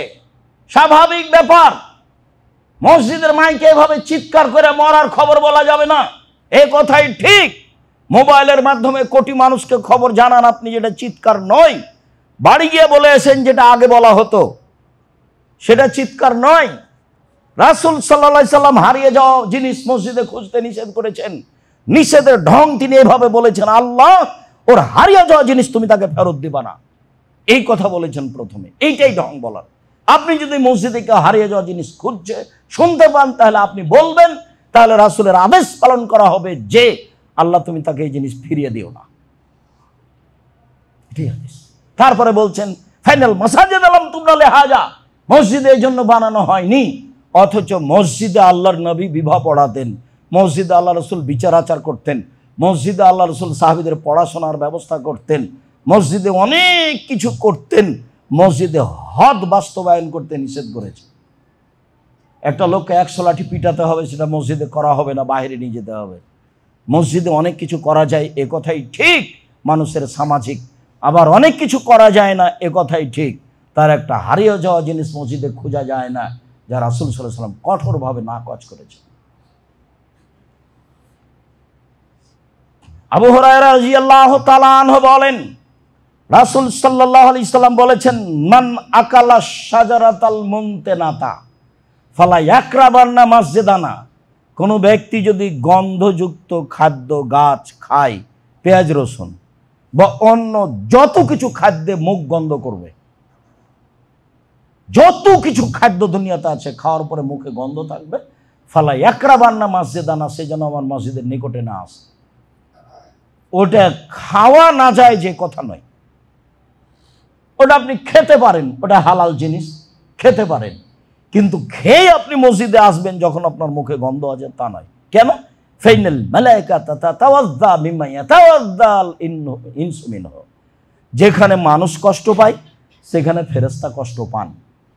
Speaker 1: স্বাভাবিক ব্যাপার। মসজিদের মাইকে এভাবে চিৎকার করে মরার খবর বলা যাবে না, এ কথাই ঠিক। মোবাইলের মাধ্যমে কোটি মানুষকে খবর জানান আপনি, যেটা চিৎকার নয়। বাড়ি গিয়ে বলে এসেন যেটা আগে বলা হতো, সেটা চিৎকার নয়। রাসূল সাল্লাল্লাহু আলাইহি সাল্লাম হারিয়ে যাওয়া জিনিস মসজিদে খুঁজতে নিষেধ করেছেন। নিষেধের ঢং তিনি এভাবে বলেছেন, আল্লাহ ওর হারিয়ে যাওয়া জিনিস তুমি তাকে ফেরত দিবা না, এই কথা বলেছেন প্রথমে। এইটাই ঢং বলার। আপনি যদি মসজিদে কেউ হারিয়ে যাওয়া জিনিস খুঁজছে শুনতে পান, তাহলে আপনি বলবেন, তাহলে রাসূলের আদেশ পালন করা হবে যে আল্লাহ তুমি তাকে এই জিনিস ফিরিয়ে দিও না। তারপরে বলছেন ফাইনাল মাসাজিদ আলাম তুমরা লিহাজা, মসজিদে এই জন্য বানানো হয়নি। অথচ মসজিদে আল্লাহর নবী বিবাহ পড়াতেন, মসজিদে আল্লাহ রসুল বিচার আচার করতেন, মসজিদে আল্লাহ রসুল সাহাবীদের পড়াশোনার ব্যবস্থা করতেন, মসজিদে অনেক কিছু করতেন। মসজিদে হদ বাস্তবায়ন করতে নিষেধ করেছে। একটা লোককে 100 লাঠি পিটাতে হবে, সেটা মসজিদে করা হবে না, বাইরে নিয়ে যেতে হবে। মসজিদে অনেক কিছু করা যায়, এ কথাই ঠিক, মানুষের সামাজিক। আবার অনেক কিছু করা যায় না, এ কথাই ঠিক। তার একটা হারিয়ে যাওয়া জিনিস মসজিদে খোঁজা যায় না, যা রাসূল সাল্লাল্লাহু আলাইহি ওয়াসাল্লাম কঠোরভাবে নাকচ করেছে। আবু হুরায়রা রাদিয়াল্লাহু তাআলা আনহু বলেন, রাসূল সাল্লাল্লাহু আলাইহি সাল্লাম বলেছেন, মান আকালা শাজারাতাল মুনতেনাতা ফালা ইয়াকরাবান্না মসজিদানা, কোনো ব্যক্তি যদি গন্ধযুক্ত খাদ্য গাছ খায়, পেঁয়াজ রসুন বা অন্য যত কিছু খাদ্যে মুখ গন্ধ করবে, যত কিছু খাদ্য দুনিয়াতে আছে খাওয়ার পরে মুখে গন্ধ থাকবে, ফালা ইয়াকরাবান্না মসজিদানা, সে যেন আমার মসজিদের নিকটে না আসে। ওটা খাওয়া না যায় যে কথা নয়, ওটা আপনি খেতে পারেন, ওটা হালাল জিনিস, খেতে পারেন, কিন্তু খেয়ে আপনি মসজিদে আসবেন যখন আপনার মুখে গন্ধ আছে তা নয়। কেন? ফাইনাল মালাইকাতা তাতাওয়াজ্জা মিম্মা ইয়াতাওয়াজ্জাল ইনসু মিনহু, যেখানে মানুষ কষ্ট পায় সেখানে ফেরেশতা কষ্ট পান,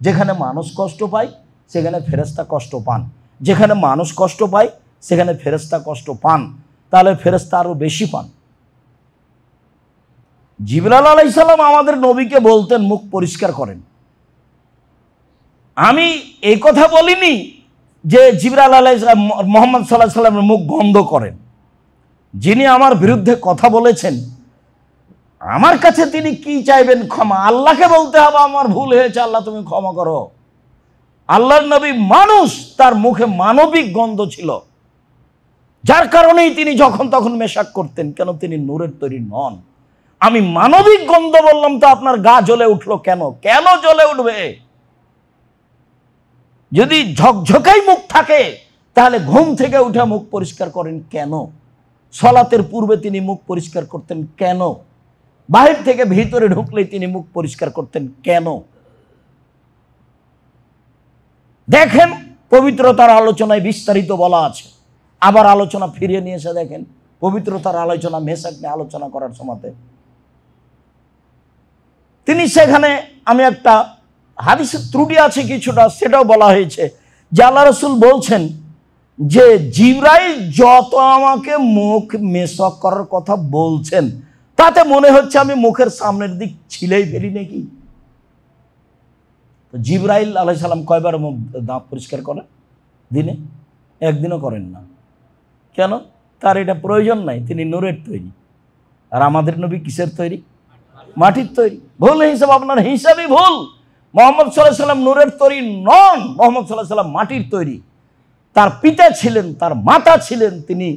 Speaker 1: যেখানে মানুষ কষ্ট পায় সেখানে ফেরেশতা কষ্ট পান, যেখানে মানুষ কষ্ট পায় সেখানে ফেরেশতা কষ্ট পান, তাহলে ফেরেশতা আরো বেশি পান। জিবরাইল আলাইহিস সালাম আমাদের নবীকে বলতেন মুখ পরিষ্কার করেন। আমি এই কথা বলিনি যে জিবরাইল আলাইহিস সালাম মুহাম্মদ সাল্লাল্লাহু আলাইহি সাল্লামের মুখ গন্ধ করেন। যিনি আমার বিরুদ্ধে কথা বলেছেন, আমার কাছে তিনি কি চাইবেন? ক্ষমা। আল্লাহকে বলতে হবে আমার ভুল হয়েছে, আল্লাহ তুমি ক্ষমা করো। আল্লাহর নবী মানুষ, তার মুখে মানবিক গন্ধ ছিল, যার কারণেই তিনি যখন তখন মেশাক করতেন। কেন? তিনি নূরের তৈরি নন। আমি মানবিক গন্ধ বললাম তো আপনার গা জ্বলে উঠলো কেন? কেন জ্বলে উঠবে? যদি ঝকঝকাই মুখ থাকে তাহলে ঘুম থেকে উঠে মুখ পরিষ্কার করেন কেন? সালাতের পূর্বে তিনি মুখ পরিষ্কার করতেন কেন? বাহির থেকে ভিতরে ঢুকলেই তিনি মুখ পরিষ্কার করতেন কেন? দেখেন, পবিত্রতার আলোচনায় বিস্তারিত বলা আছে। আবার আলোচনা ফিরিয়ে নিয়ে এসে দেখেন পবিত্রতার আলোচনা মেশাক নিয়ে আলোচনা করার সময় তিনি সেখানে, আমি একটা হাদিসের ত্রুটি আছে কিছুটা, সেটাও বলা হয়েছে যে আল্লাহ রাসূল বলছেন যে জিবরাইল যত আমাকে মুখ মেশক করার কথা বলছেন, তাতে মনে হচ্ছে আমি মুখের সামনের দিক ছিলেই ফেলি নাকি। তো জিবরাইল আলাইহিস সালাম কয়বার দাঁত পরিষ্কার করেন দিনে? একদিনও করেন না। কেন? তার এটা প্রয়োজন নাই, তিনি নূরের তৈরি। আর আমাদের নবী কিসের তৈরি? মাটির তৈরি। ভুল হিসাব, আপনার হিসাবই ভুল। মুহাম্মদ সাল্লাল্লাহু আলাইহি সাল্লাম নূরের তৈরি নন, মুহাম্মদ সাল্লাল্লাহু আলাইহি সাল্লাম মাটির তৈরি। তার পিতা ছিলেন, তার মাতা ছিলেন, তিনি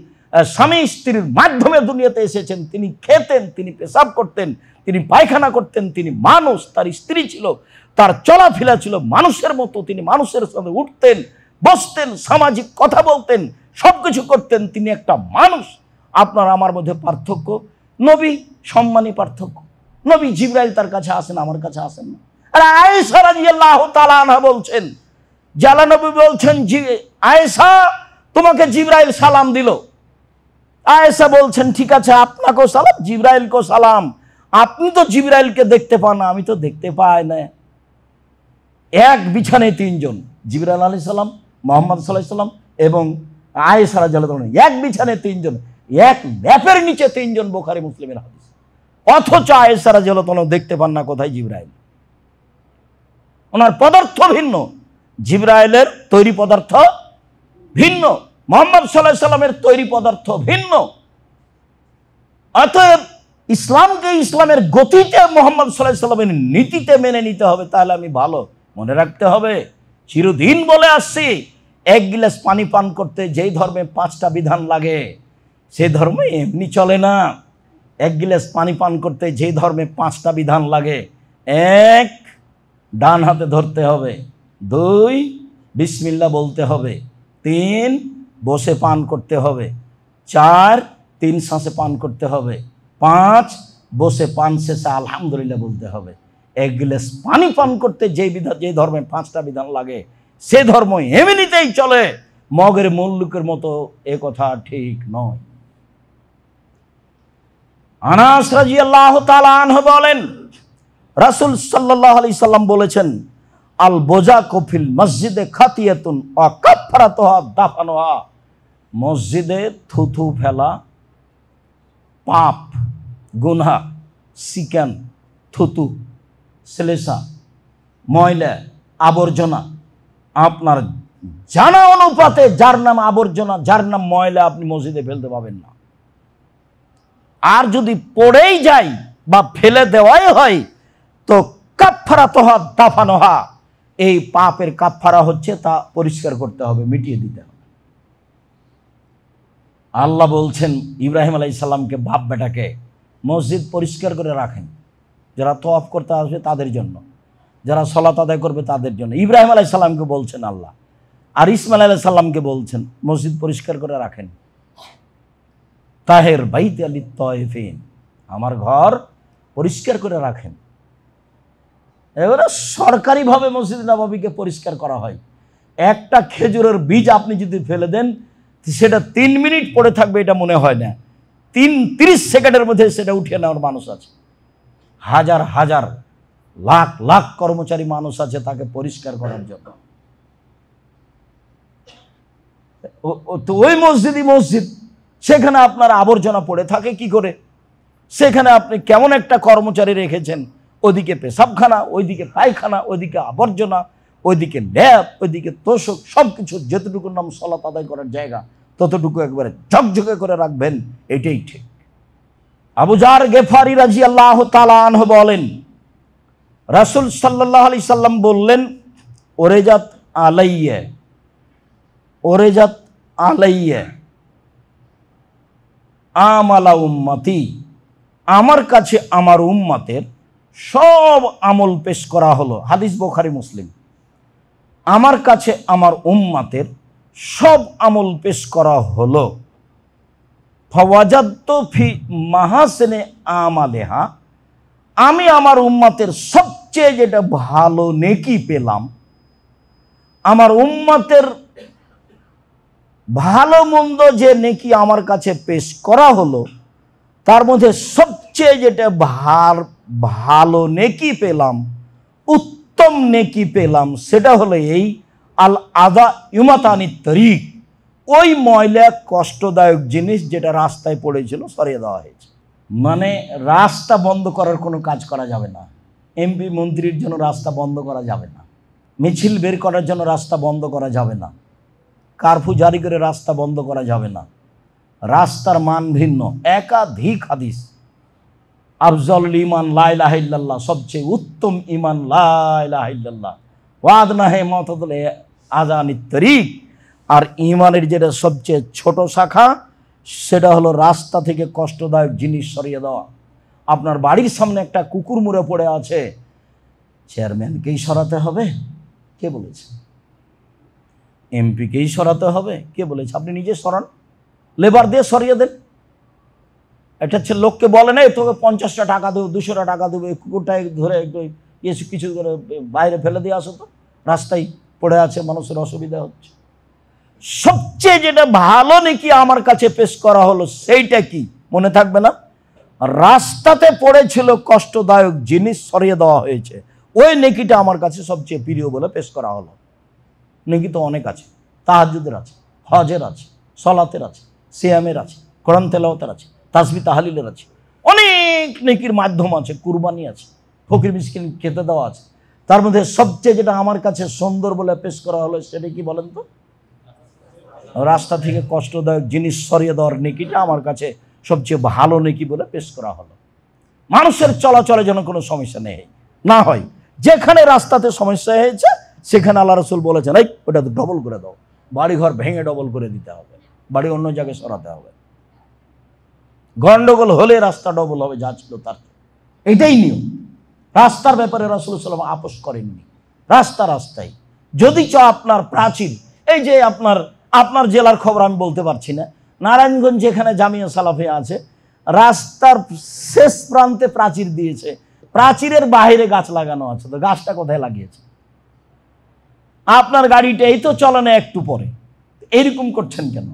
Speaker 1: স্বামী স্ত্রীর মাধ্যমে দুনিয়াতে এসেছেন। তিনি খেতেন, তিনি পেশাব করতেন, তিনি পায়খানা করতেন, তিনি মানুষ। তার স্ত্রী ছিল, তার চলাফেরা ছিল মানুষের মতো, তিনি মানুষের সাথে উঠতেন, বসতেন, সামাজিক কথা বলতেন, সবকিছু করতেন। তিনি একটা মানুষ। আপনার আমার মধ্যে পার্থক্য, নবী সম্মানী পার্থক্য। নবী জিবরাইল তার কাছে আসেন, আমার কাছে আসেন না। আর আয়েশা রাদিয়াল্লাহু তাআলা আনহা বলছেন, জালা নবী বলছেন, আয়েশা তোমাকে জিবরাইল সালাম দিল। আয়েশা বলছেন, ঠিক আছে আপনাকেও সালাম, জিবরাইলকেও সালাম। আপনি তো জিবরাইলকে দেখতে পান না, আমি তো দেখতে পাই না। এক বিছানায় তিনজন, জিবরাইল আলাইহিস সালাম, মুহাম্মদ সাল্লাল্লাহু আলাইহি সাল্লাম এবং আয়েশা রাদিয়াল্লাহু তাআলা, এক বিছানায় তিনজন, এক ল্যাপের নিচে তিনজন। বুখারী মুসলিমের হাদিস। অথচ আয়েশা রাদিয়াল্লাহু তাআলা দেখতে পান না কোথায় জিবরাইল। ওনার পদার্থ ভিন্ন, জিবরাইলের তৈরি পদার্থ ভিন্ন, মুহাম্মদ সাল্লাল্লাহু আলাইহি সাল্লামের তৈরি পদার্থ ভিন্ন। অতএব ইসলামকে ইসলামের গতিতে, মুহাম্মদ সাল্লাল্লাহু আলাইহি সাল্লামের নীতিতে মেনে নিতে হবে। তাহলে আমি ভালো। মনে রাখতে হবে, চিরদিন বলে আসছি, এক গিলাস পানি পান করতে যেই ধর্মে 5টা বিধান লাগে, সেই ধর্মে এমনি চলে না। এক গিলাস পানি পান করতে যে ধর্মে 5টা বিধান লাগে, 1 ডান হাতে ধরতে হবে, 2 বিসমিল্লাহ বলতে হবে, 3 বসে পান করতে হবে, 4 3 শ্বাসে পান করতে হবে, 5 বসে পান শেষে আলহামদুলিল্লাহ বলতে হবে। এক গিলাস পানি পান করতে যে ধর্মে 5টা বিধান লাগে সে ধর্ম এমনিতেই চলে, মগের মুল্লুকের মতো, এ কথা ঠিক নয়। আনাস রাদিয়াল্লাহু তাআলা আনহু বলেন, রাসূল সাল্লাল্লাহু আলাইহি সাল্লাম বলেছেন, আল বোজা কফিল মসজিদে খাতিয়াতুন ওয়া কাফারাতুহা দাফানুহা। মসজিদে থুথু ফেলা পাপ, গুনাহ, চিকেন, থুতু, শ্লেষা, ময়লা, আবর্জনা, আপনার জানা অনুপাতে যার নাম আবর্জনা, যার নাম ময়লা আপনি মসজিদে ফেলতে পাবেন না। আর যদি পড়েই যায় বা ফেলে দেওয়াই হয় তো কাফারাতুহা দাফানুহা, এই পাপের কাফারা হচ্ছে তা পরিষ্কার করতে হবে, মিটিয়ে দিতে হবে। আল্লাহ বলছেন ইব্রাহিম আলাইহিস সালামকে, বাপ বেটাকে মসজিদ পরিষ্কার করে রাখেন, যারা তওয়াফ করতে আসবে তাদের জন্য, যারা সালাত আদায় করবে তাদের জন্য। ইব্রাহিম আলাইহিস সালামকে বলছেন আল্লাহ, আর ইসমাইল আলাইহিস সালামকে বলছেন মসজিদ পরিষ্কার করে রাখেন। তাহের বাইতি আলিত তায়েফিন, আমার ঘর পরিষ্কার করে রাখেন। এবারে সরকারিভাবে মসজিদ নববীকে পরিষ্কার করা হয়। একটা খেজুরের বীজ আপনি যদি ফেলে দেন সেটা 3 মিনিট পড়ে থাকবে এটা মনে হয় না, 30 সেকেন্ডের মধ্যে সেটা উঠিয়ে নেওয়ার মানুষ আছে। হাজার হাজার লাখ লাখ কর্মচারী মানুষ আছে তাকে পরিষ্কার করার জন্য। তো ওই মসজিদই মসজিদ, সেখানে আপনার আবর্জনা পড়ে থাকে কি করে? সেখানে আপনি কেমন একটা কর্মচারী রেখেছেন, ওদিকে পেশাবখানা, ওইদিকে পায়খানা, ওইদিকে আবর্জনা, ওইদিকে ল্যাব, ওইদিকে তোষক, সব কিছু যতটুকুর নাম সালাত আদায় করার জায়গা ততটুকু একবারে ঝকঝকে করে রাখবেন, এটাই ঠিক। আবু যার গেফারি রাদিয়াল্লাহু তাআলা আনহু বলেন, রাসূল সাল্লাল্লাহু আলাইহি সাল্লাম বললেন, ওরেজাত আলাইয়া, ওরেজাত আলাইয়া আমালা উম্মতি, আমার কাছে আমার উম্মতের সব আমল পেশ করা হলো। হাদিস বুখারী মুসলিম। আমার কাছে আমার উম্মতের সব আমল পেশ করা হলো। ফাওয়াজাদতু ফি মাহাসিনে আমালিহা, আমি আমার উম্মতের সবচেয়ে যেটা ভালো নেকি পেলাম, আমার উম্মতের ভালো মন্দ যে নেকি আমার কাছে পেশ করা হলো তার মধ্যে সবচেয়ে যেটা ভালো নেকি পেলাম, উত্তম নেকি পেলাম, সেটা হলো এই আল আদা ইউমাতানি তরিক, ওই ময়লা কষ্টদায়ক জিনিস যেটা রাস্তায় পড়েছিল সরিয়ে দেওয়া হয়েছে। মানে রাস্তা বন্ধ করার কোনো কাজ করা যাবে না, এমপি মন্ত্রীর জন্য রাস্তা বন্ধ করা যাবে না, মিছিল বের করার জন্য রাস্তা বন্ধ করা যাবে না, কারফিউ জারি করে রাস্তা বন্ধ করা যাবে না। রাস্তার মান ভিন্ন। একাধিক হাদিস, আফজলুল ঈমান লা ইলাহা ইল্লাল্লাহ, সবচেয়ে উত্তম ঈমান লা ইলাহা ইল্লাল্লাহ, ওয়া আদনাহু মাতাদুল আযানিত তরিক, আর ঈমানের যেটা সবচেয়ে ছোট শাখা সেটা হলো রাস্তা থেকে কষ্টদায়ক জিনিস সরিয়ে দেওয়া। আপনার বাড়ির সামনে একটা কুকুর মরে পড়ে আছে, চেয়ারম্যানকেই সরাতে হবে? কে বলেছে? এমপিকেই সরাতে হবে? কে বলেছে? আপনি নিজে সরান, লেবার দিয়ে সরিয়ে দেন। এটা হচ্ছে লোককে বলে না তোকে 50টা টাকা দেবো, 200টা টাকা দেবো, এই কুকুরটাই ধরে একটু কিছু করে বাইরে ফেলে দিয়ে আসো তো, রাস্তায় পড়ে আছে, মানুষের অসুবিধা হচ্ছে। সবচেয়ে যেটা ভালো নেকি আমার কাছে পেশ করা হলো সেইটা কি মনে থাকবে না? রাস্তাতে পড়েছিল কষ্টদায়ক জিনিস সরিয়ে দেওয়া হয়েছে, ওই নেকিটা আমার কাছে সবচেয়ে প্রিয় বলে পেশ করা হলো। নেকি তো অনেক আছে, তাহাজ্জুদের আছে, হজের আছে, সলাতের আছে, সিয়ামের আছে, কোরআন তেলাওয়াতের আছে, তাসবিহ তাহলিলের আছে, অনেক নেকির মাধ্যম আছে, কুরবানি আছে, ফকির মিসকিন খেতে দেওয়া আছে। তার মধ্যে সবচেয়ে যেটা আমার কাছে সুন্দর বলে পেশ করা হলো সেটা কি বলেন তো? রাস্তা থেকে কষ্টদায়ক জিনিস সরিয়ে দেওয়ার নেকিটা আমার কাছে সবচেয়ে ভালো নেকি বলে পেশ করা হলো। মানুষের চলাচলে যেন কোনো সমস্যা নেই না হয়, যেখানে রাস্তাতে সমস্যা হয়েছে সেখানে আল্লাহ রাসূল বলেছেন এই ওটা তো ডবল করে দাও, বাড়িঘর ভেঙে ডবল করে দিতে হবে, বাড়ি অন্য জায়গায় সরাতে হবে। গন্ডগোল হলে রাস্তা ডবল হবে, যা ছিল তার। এটাই নিয়ম। রাস্তার ব্যাপারে রাসূল সাল্লাল্লাহু আলাইহি ওয়াসাল্লাম আপোষ করেননি। রাস্তা রাস্তাই। যদি চাও আপনার প্রাচীর, এই যে আপনার জেলার খবর আমি বলতে পারছি না, নারায়ণগঞ্জ যেখানে জামিয়া সালাফিয়া আছে, রাস্তার শেষ প্রান্তে প্রাচীর দিয়েছে, প্রাচীরের বাইরে গাছ লাগানো আছে। তো গাছটা কোথায় লাগিয়েছে? আপনার গাড়িটা এই তো চলে না একটু পরে, এরকম করছেন কেন?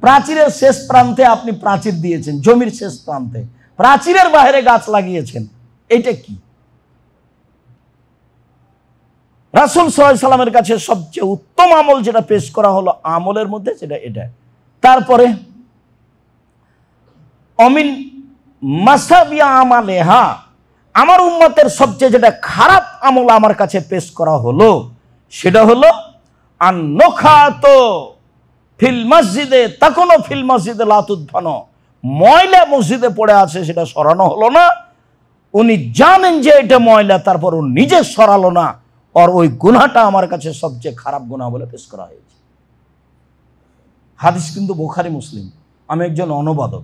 Speaker 1: প্রাচীরের শেষ প্রান্তে আপনি প্রাচীর দিয়েছেন, জমির শেষ প্রান্তে প্রাচীরের বাইরে গাছ লাগিয়েছেন, এটা কি? রাসূল সাল্লাল্লাহু আলাইহি ওয়াসাল্লামের কাছে সবচেয়ে উত্তম আমল যেটা পেশ করা হলো আমলের মধ্যে, সেটা এটা। তারপরে অমিন মাসাবিয়া আমালেহা, আমার উম্মতের সবচেয়ে যেটা খারাপ আমল আমার কাছে পেশ করা হলো, সেটা হলো আন-নুখাতো ফিল মসজিদে তাকুনু ফিল মসজিদে লা তুদফানো, ময়লা মসজিদে পড়ে আছে, সেটা সরানো হলো না। উনি জানেন যে এটা ময়লা, তারপর উনি নিজে সরালো না, আর ওই গুনাহটা আমার কাছে সবচেয়ে খারাপ গুনাহ বলে পেশ করা হয়েছে। হাদিস কিন্তু বুখারী মুসলিম। আমি একজন অনুবাদক,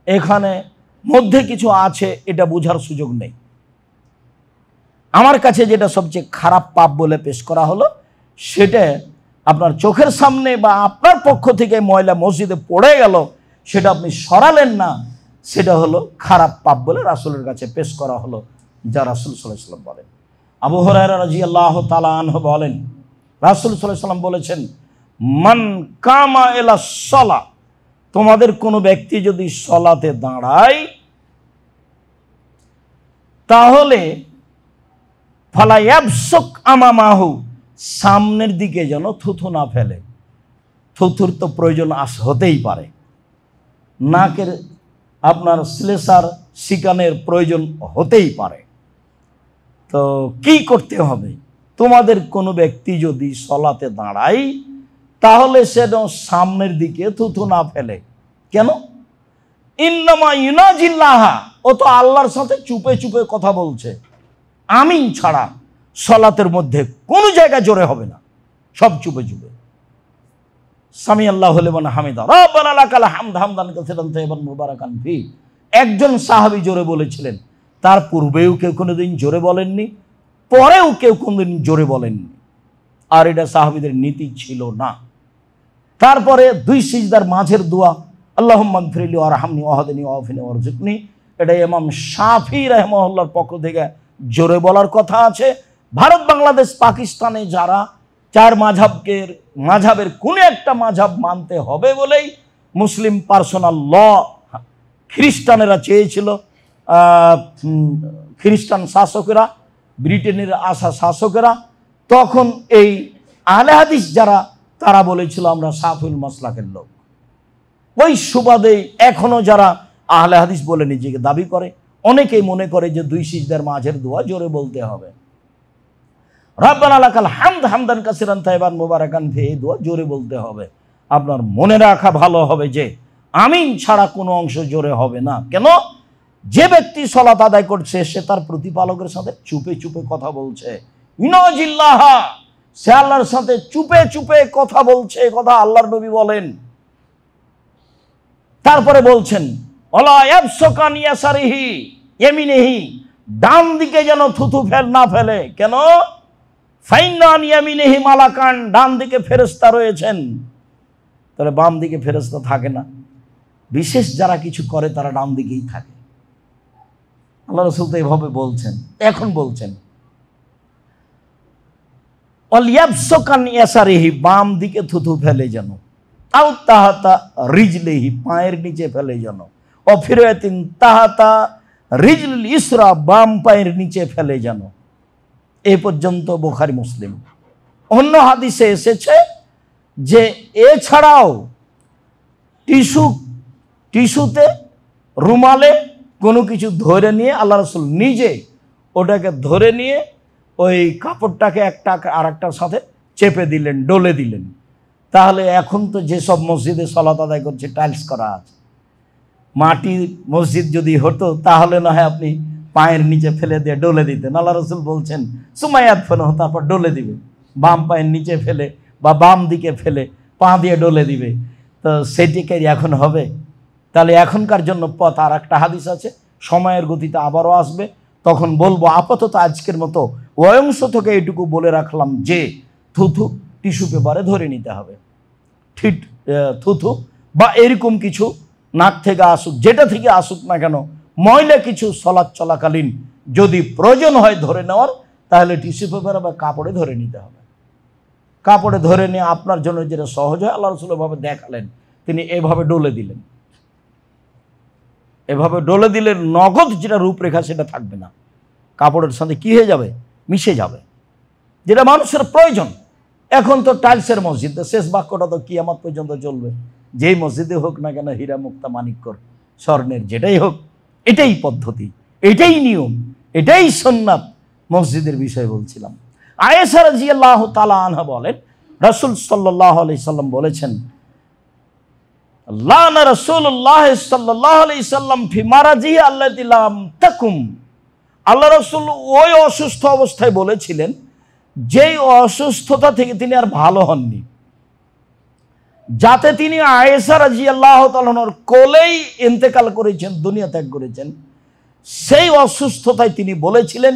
Speaker 1: এখানে মধ্যে কিছু আছে এটা বোঝার সুযোগ নেই। আমার কাছে যেটা সবচেয়ে খারাপ পাপ বলে পেশ করা হলো, সেটা আপনার চোখের সামনে বা আপনার পক্ষ থেকে ময়লা মসজিদে পড়ে গেল, সেটা আপনি সরালেন না, সেটা হলো খারাপ পাপ বলে রাসূলের কাছে পেশ করা হলো, যা রাসূল সাল্লাল্লাহু আলাইহি ওয়াসাল্লাম বলেন। আবু হুরায়রা রাদিয়াল্লাহু তাআলা আনহু বলেন, রাসূল সাল্লাল্লাহু আলাইহি ওয়াসাল্লাম বলেছেন, মান কামা ইলা সলা, তোমাদের কোনো ব্যক্তি যদি সলাতে দাঁড়ায়, তাহলে ফালা ইয়াবসুক আমামাহু, সামনের দিকে যেন থুথু না ফেলে। থুথুর তো প্রয়োজন হতেই পারে, নাকের আপনার শ্লেষার শিকানের প্রয়োজন হতেই পারে। তো কি করতে হবে? তোমাদের কোনো ব্যক্তি যদি সলাতে দাঁড়ায়, তাহলে সে সামনের দিকে থুথু না ফেলে। কেন? ইন্নামা ইউনাজিল্লাহা, ও তো আল্লাহর সাথে চুপে চুপে কথা বলছে। আমিন ছাড়া সলাতের মধ্যে কোনো জায়গায় জোরে হবে না, সব চুপে চুপে। সামি আল্লাহু লিমান হামিদা রাব্বানা লাকাল হামদ হামদান কাসীরান তাইয়িবান মুবারাকান ফি, একজন সাহাবী জোরে বলেছিলেন, তার পূর্বেও কেউ কোনোদিন জোরে বলেননি, পরেও কেউ কোনোদিন জোরে বলেননি, আর এটা সাহাবীদের নীতি ছিল না। তারপরে দুই সিজদার মাঝের দোয়া, আল্লাহুম্মা গফিরলি ওয়ারহামনি ওয়াহদিনি ওয়াফিনি ওয়ারযুকনি, এটা ইমাম শাফি রাহিমাহুল্লাহর পক্ষ থেকে জোরে বলার কথা আছে। ভারত, বাংলাদেশ, পাকিস্তানে যারা চার মাঝহাবের কোন একটা মাঝহাব মানতে হবে বলেই মুসলিম পার্সোনাল ল খ্রিস্টানেরা চেয়েছিল, খ্রিস্টান শাসকেরা, ব্রিটেনের আসা শাসকেরা, তখন এই আহলে হাদিস যারা, তারা বলেছিল আমরা সাফুল মাসলাকের লোক। ওই সুবাদে এখনো যারা আহলে হাদিস বলে নিজেকে দাবি করে, অনেকেই মনে করে যে দুই সিজদার মাঝের দোয়া জোরে বলতে হবে। রাব্বানা লাকাল হামদ হামদান কাসীরান তাইয়িবান মুবারাকান ফি, এই দোয়া জোরে বলতে হবে। আপনার মনে রাখা ভালো হবে যে আমিন ছাড়া কোনো অংশ জোরে হবে না। কেন? যে ব্যক্তি সালাত আদায় করছে, সে তার প্রতিপালকের সাথে চুপে চুপে কথা বলছে। ইনাজিল্লাহা, সে আল্লাহর সাথে চুপে চুপে কথা বলছে, কথা আল্লাহর নবী বলেন। তারপরে বলছেন ওয়ালা ইয়াবসুকান ইয়াসারিহি ইয়ামিনিহি, ডান দিকে যেন থুথু না ফেলে। কেন? ফাইন্না আন ইয়ামিনিহি মালাকান, ডান দিকে ফেরেশতা রয়েছেন। তাহলে বাম দিকে ফেরেশতা থাকে না? বিশেষ যারা কিছু করে তারা ডান দিকেই থাকে। আল্লাহ রাসূল তো এভাবে বলছেন, এখন বলছেন ওয়াল ইয়াবসুকান ইয়াসারিহি, বাম দিকে থুথু ফেলে যেন, আও তাহাতা রিজলিহি, পায়ের নিচে ফেলে যেন, ও ফিরাতিন তাহাতা রিজলিল ইসরা, বাম পায়ের নিচে ফেলে যেন। এ পর্যন্ত বুখারী মুসলিম। অন্য হাদিসে এসেছে যে এছাড়াও টিস্যুতে, রুমালে কোনো কিছু ধরে নিয়ে আল্লাহ রাসূল নিজে ওটাকে ধরে নিয়ে ওই কাপড়টাকে একটা আর একটার সাথে চেপে দিলেন, ডলে দিলেন। তাহলে এখন তো যেসব মসজিদে সালাত আদায় করছে টাইলস করা আছে, মাটির মসজিদ যদি হতো তাহলে না হয় আপনি পায়ের নিচে ফেলে দিয়ে ডলে দিতেন। আল্লাহ রাসূল বলছেন সুমাইয়াত ফেনো, তারপর ডলে দিবে, বাম পায়ের নিচে ফেলে বা বাম দিকে ফেলে পা দিয়ে ডলে দিবে। তো সেটিকে এখন হবে? তাহলে এখনকার জন্য পথ। আর একটা হাদিস আছে, সময়ের গতিতে আবারও আসবে, তখন বলবো। আপাতত আজকের মতো ওই অংশ থেকে এটুকু বলে রাখলাম যে থুথু টিস্যু পেপারে ধরে নিতে হবে। ঠিক থুথু বা এরকম কিছু নাক থেকে আসুক, যেটা থেকে আসুক না কেন, ময়লা কিছু সলাৎ চলাকালীন যদি প্রয়োজন হয় ধরে নেওয়ার, তাহলে টিস্যু পেপারে বা কাপড়ে ধরে নিতে হবে। কাপড়ে ধরে নিয়ে আপনার জন্য যেটা সহজ হয়, আল্লাহ রাসূল এভাবে দেখালেন। তিনি এভাবে ডলে দিলেন, এভাবে ডলে দিলে নগদ যেটা রূপরেখা সেটা থাকবে না, কাপড়ের সাথে কি হয়ে যাবে, মিশে যাবে, যেটা মানুষের প্রয়োজন। এখন তো টাইলসের মসজিদ, শেষ বাক্যটা তো কিয়ামত পর্যন্ত চলবে। যেই মসজিদে হোক না কেন, হীরা মুক্তা মানিক্যর স্বর্ণের যেটাই হোক, এটাই পদ্ধতি, এটাই নিয়ম, এটাই সুন্নাত মসজিদের বিষয় বলছিলাম। আয়েশা রাদিয়াল্লাহু তাআলা আনহা বলেন, রাসূল সাল্লাল্লাহু আলাইহি সাল্লাম বলেছেন, লানা রাসূলুল্লাহ সাল্লাল্লাহু আলাইহি সাল্লাম ফি মারাজিহি আল্লাতী লাম তাকুম। আল্লাহ রাসূল ওই অসুস্থ অবস্থায় বলেছিলেন যেই অসুস্থতা থেকে তিনি আর ভালো হননি, যাতে তিনি আয়েশা রাদিয়াল্লাহু তাআলার কোলেই ইন্তেকাল করেছেন, দুনিয়া ত্যাগ করেছেন। সেই অসুস্থতায় তিনি বলেছিলেন,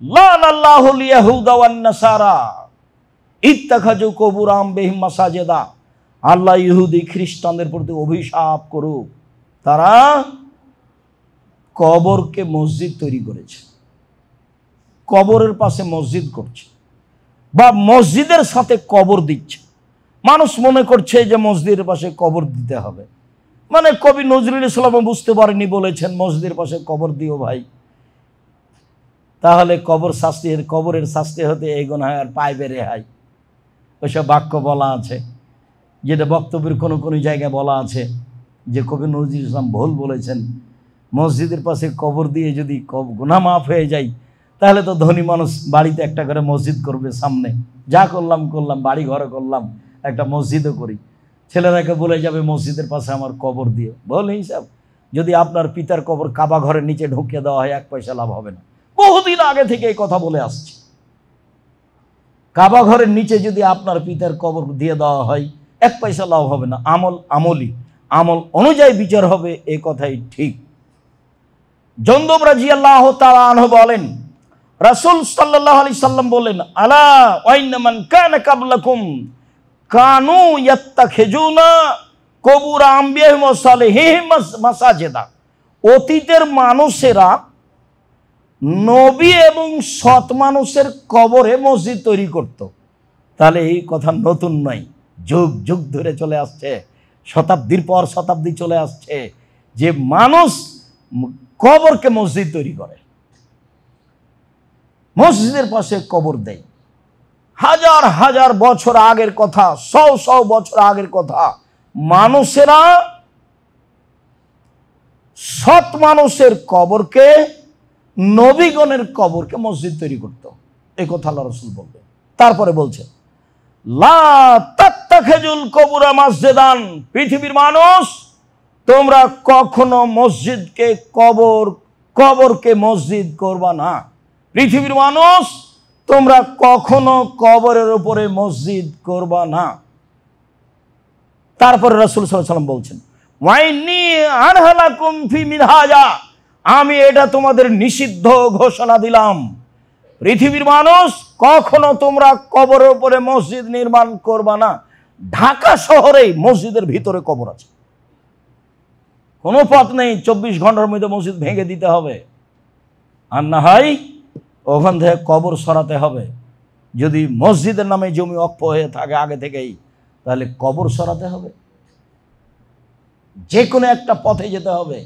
Speaker 1: লানাল্লাহুল ইয়াহুদা ওয়ান নাসারা ইত্তাখাযু কুবুর আনবিহিম মাসাজিদা। আল্লাহ ইহুদি খ্রিস্টানদের প্রতি অভিশাপ করুক, তারা কবরকে মসজিদ তৈরি করেছে, কবরের পাশে মসজিদ করছে বা মসজিদের সাথে কবর দিচ্ছে। মানুষ মনে করছে যে মসজিদের পাশে কবর দিতে হবে, মানে কবি নজরুল ইসলাম বুঝতে পারেনি, বলেছেন মসজিদের পাশে কবর দিও ভাই, তাহলে কবরের শাস্তি হতে এই গুনাহ আর পাইবে রেহাই। ওইসব বাক্য বলা আছে, যেটা বক্তব্যের কোনো কোনো জায়গায় বলা আছে যে কবি নজরুল ইসলাম ভুল বলেছেন, মসজিদের পাশে কবর দিয়ে যদি গুনাহ মাফ হয়ে যায়, তাহলে তো ধনী মানুষ বাড়িতে একটা করে মসজিদ করবে, সামনে যা করলাম বাড়ি ঘরে করলাম, একটা মসজিদও করি, ছেলেরাকে বলে যাবে মসজিদের পাশে আমার কবর দিয়ে। বল হিসাব, যদি আপনার পিতার কবর কাবা ঘরের নিচে ঢুকিয়ে দেওয়া হয়, 1 পয়সা লাভ হবে না। বহুদিন আগে থেকে এই কথা বলে আসছি, কাবা ঘরের নিচে যদি আপনার পিতার কবর দিয়ে দেওয়া হয়, 1 পয়সা লাভ হবে না। আমল অনুযায়ী বিচার হবে, এই কথাই ঠিক। জন্দব রাদিয়াল্লাহু তাআলা আনহু বলেন, রাসূল সাল্লাল্লাহু আলাইহি সাল্লাম বলেন, আলা ওয়াইন্না মান কানা কাবলাকুম কানু ইয়াত্তাখিজুনা কুবুর আনবিয়াহিম ওয়া সালিহিহিম মাসাজিদা। অতীতের মানুষেরা নবী এবং সৎ মানুষের কবরে মসজিদ তৈরি করত। তাহলে এই কথা নতুন নয়, যুগ যুগ ধরে চলে আসছে, শতাব্দীর পর শতাব্দী চলে আসছে যে মানুষ কবরকে মসজিদ তৈরি করে, মসজিদের পাশে কবর দেয়। হাজার হাজার বছর আগের কথা, শও বছর আগের কথা, মানুষেরা সৎ মানুষের কবরকে, নবীগণের কবরকে মসজিদ তৈরি করত। এই কথা আল্লাহ রাসূল বলবেন। তারপরে বলছে, লা তাত্তাখিজুল কবুরা মাসজিদান। পৃথিবীর মানুষ, তোমরা কখনো মসজিদকে কবরকে মসজিদ করবা না। পৃথিবীর মানুষ, তোমরা কখনো কবরের উপরে মসজিদ করবা না। তারপরে রাসূল সাল্লাল্লাহু আলাইহি ওয়াসাল্লাম বলছেন, ওয়াইন্নী আনহালাকুম ফি মিনহাজা। আমি এটা তোমাদের নিষিদ্ধ ঘোষণা দিলাম। পৃথিবীর মানুষ, কখনো তোমরা কবরের উপরে মসজিদ নির্মাণ করবা না। ঢাকা শহরেই মসজিদের ভিতরে কবর আছে, কোনো পথ নেই 24 ঘন্টার মধ্যে মসজিদ ভেঙে দিতে হবে, আর না হয় ওখান থেকে কবর সরাতে হবে। যদি মসজিদের নামে জমি অক্ষ হয়ে থাকে আগে থেকেই, তাহলে কবর সরাতে হবে, যে কোনো একটা পথে যেতে হবে।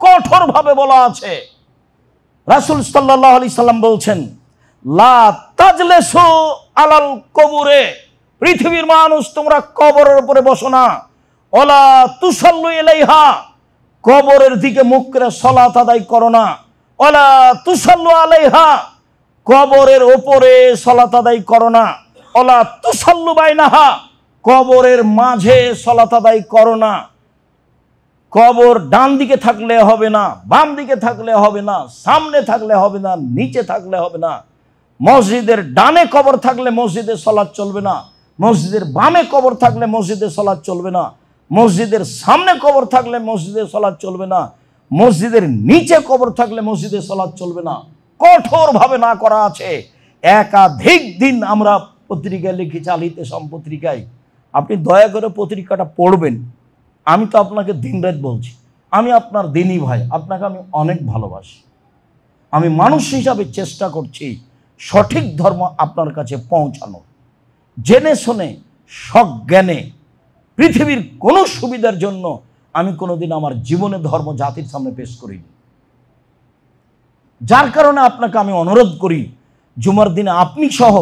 Speaker 1: কঠোরভাবে বলা আছে। রাসূল সাল্লাল্লাহু আলাইহি সাল্লাম বলছেন, লা তাজলিসু আলাল কবুরে। পৃথিবীর মানুষ, তোমরা কবরের উপরে বসো না। ওয়ালা তুসাল্লু ইলাইহা। কবরের দিকে মুখ করে সালাত আদায় করো না। ওয়ালা তুসাল্লু আলাইহা। কবরের উপরে সালাত আদায় করো না। ওয়ালা তুসাল্লু বাইনাহা। কবরের মাঝে সালাত আদায় করো না। কবর ডান দিকে থাকলে হবে না, বাম দিকে থাকলে হবে না, সামনে থাকলে হবে না, নিচে থাকলে হবে না। মসজিদের ডানে কবর থাকলে মসজিদে সালাত চলবে না, মসজিদের বামে কবর থাকলে মসজিদে সালাত চলবে না। মসজিদের সামনে কবর থাকলে মসজিদে সালাত চলবে না, মসজিদের নিচে কবর থাকলে মসজিদে সালাত চলবে না, কঠোরভাবে না করা আছে। একাধিক দিন আমরা পত্রিকায় লিখেছি, আল ইতিসাম পত্রিকায়। আপনি দয়া করে পত্রিকাটা পড়বেন। আমি তো আপনাকে দিনরাত বলছি, আমি আপনার দিনী ভাই, আপনাকে আমি অনেক ভালোবাসি। আমি মানুষ হিসাবে চেষ্টা করছি সঠিক ধর্ম আপনার কাছে পৌঁছানো, জেনে শুনে সজ্ঞানে, পৃথিবীর কোনো সুবিধার জন্য আমি কোনোদিন আমার জীবনে ধর্ম জাতির সামনে পেশ করিনি। যার কারণে আপনাকে আমি অনুরোধ করি, জুমার দিনে আপনি সহ,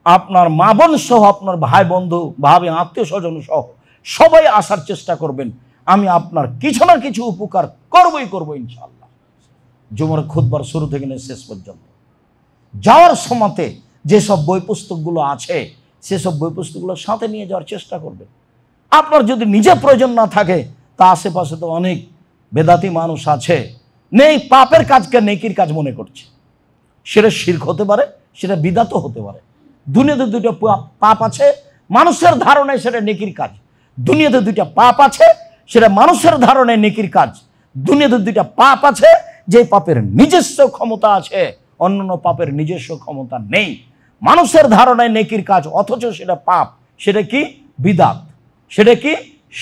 Speaker 1: আপনার মা বোন সহ, আপনার ভাই বন্ধু ভাবি আত্মীয় স্বজন সহ সবাই আসার চেষ্টা করবেন। আমি আপনার কিছু না কিছু উপকার করবো ইনশাআল্লাহ, জুমার খুতবার শুরু থেকে নিয়ে শেষ পর্যন্ত। যাওয়ার সময়তে যেসব বই পুস্তকগুলো আছে সেসব বই পুস্তকগুলো সাথে নিয়ে যাওয়ার চেষ্টা করবেন। আপনার যদি নিজে প্রয়োজন না থাকে, তা আশেপাশে তো অনেক বেদাতি মানুষ আছে, নেই পাপের কাজকে নেকির কাজ মনে করছে। সেটা শিরক হতে পারে, সেটা বিদাতও হতে পারে। দুনিয়াতে দুইটা পাপ আছে, মানুষের ধারণায় সেটা নেকির কাজ। দুনিয়াতে দুইটা পাপ আছে, সেটা মানুষের ধারণায় নেকির কাজ। দুনিয়াতে দুইটা পাপ আছে, যে পাপের নিজস্ব ক্ষমতা আছে, অন্যান্য পাপের নিজস্ব ক্ষমতা নেই। মানুষের ধারণায় নেকির কাজ, অথচ সেটা পাপ। সেটা কি? বিদাত। সেটা কি?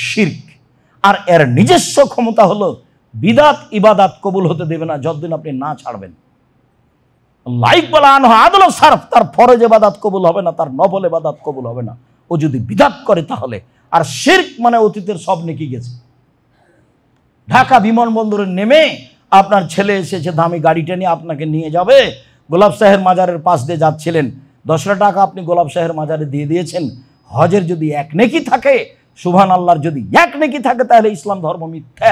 Speaker 1: শিরক। আর এর নিজস্ব ক্ষমতা হলো বিদাত ইবাদাত কবুল হতে দেবে না যতদিন আপনি না ছাড়বেন। লাইক বলা আনহা আদল সারফ, তার ফরজ ইবাদাত কবুল হবে না, তার নফল ইবাদাত কবুল হবে না ও যদি বিদাত করে তাহলে। আর শিরক মানে অতীতের সব নেকি গেছে। ঢাকা বিমানবন্দরে নেমে আপনার ছেলে এসেছে দামি গাড়িটা নিয়ে আপনাকে নিয়ে যাবে, গোলাপ শাহের মাজারের পাশ দিয়ে যাচ্ছিলেন, 10 টাকা আপনি গোলাপ শাহের মাজারে দিয়ে দিয়েছেন। হজের যদি এক নেকি থাকে, সুবহানাল্লাহর যদি এক নেকি থাকে, তাহলে ইসলাম ধর্ম মিথ্যা।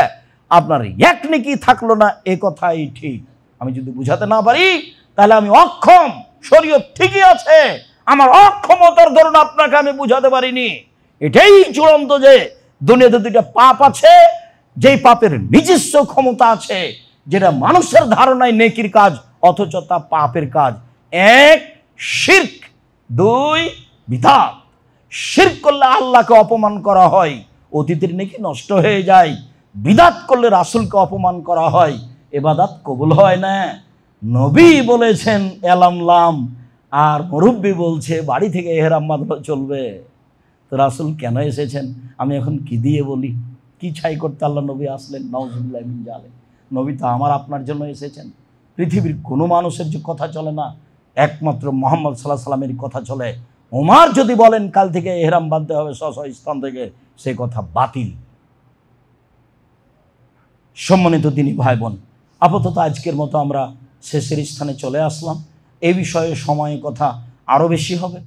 Speaker 1: আপনার এক নেকি থাকলো না, এ কথাই ঠিক। আমি যদি বুঝাতে না পারি তাহলে আমি অক্ষম। শরীয়ত ঠিকই আছে, আমার অক্ষমতার ধরুন আপনাকে আমি বুঝাতে পারিনি। এটাই চূড়ান্ত যে দুনিয়াতে দুইটা পাপ আছে, যেই পাপের নিজস্ব ক্ষমতা আছে, যেটা মানুষের ধারণায় নেকির কাজ, অথচ তা পাপের কাজ। 1 শিরক, 2 বিদাত। শিরক করলে আল্লাহকে অপমান করা হয়, অতীতের নেকি নষ্ট হয়ে যায়। বিদাত করলে রাসূলকে অপমান করা হয়, ইবাদত কবুল হয় না। নবী বলেছেন এলামলাম, আর মুরব্বী বলছে বাড়ি থেকে এহরাম বাঁধলে চলবে। তো রাসূল কেন এসেছেন আমি এখন কি দিয়ে বলি? কি ছাই করতে আল্লাহ নবী আসলেন? নাউজুবিল্লাহি মিন জালিক। নবী তো আমার আপনার জন্য এসেছেন। পৃথিবীর কোনো মানুষের যে কথা চলে না, একমাত্র মুহাম্মদ সাল্লাল্লাহু আলাইহি ওয়াসাল্লামের কথা চলে। ওমর যদি বলেন কাল থেকে এহরাম বাঁধতে হবে স্ব স্থান থেকে, সে কথা বাতিল। সম্মানিত দিনী ভাই বোন, আপাতত আজকের মতো আমরা শেষের স্থানে চলে আসলাম। এই বিষয়ে সময় কথা আরও বেশি হবে।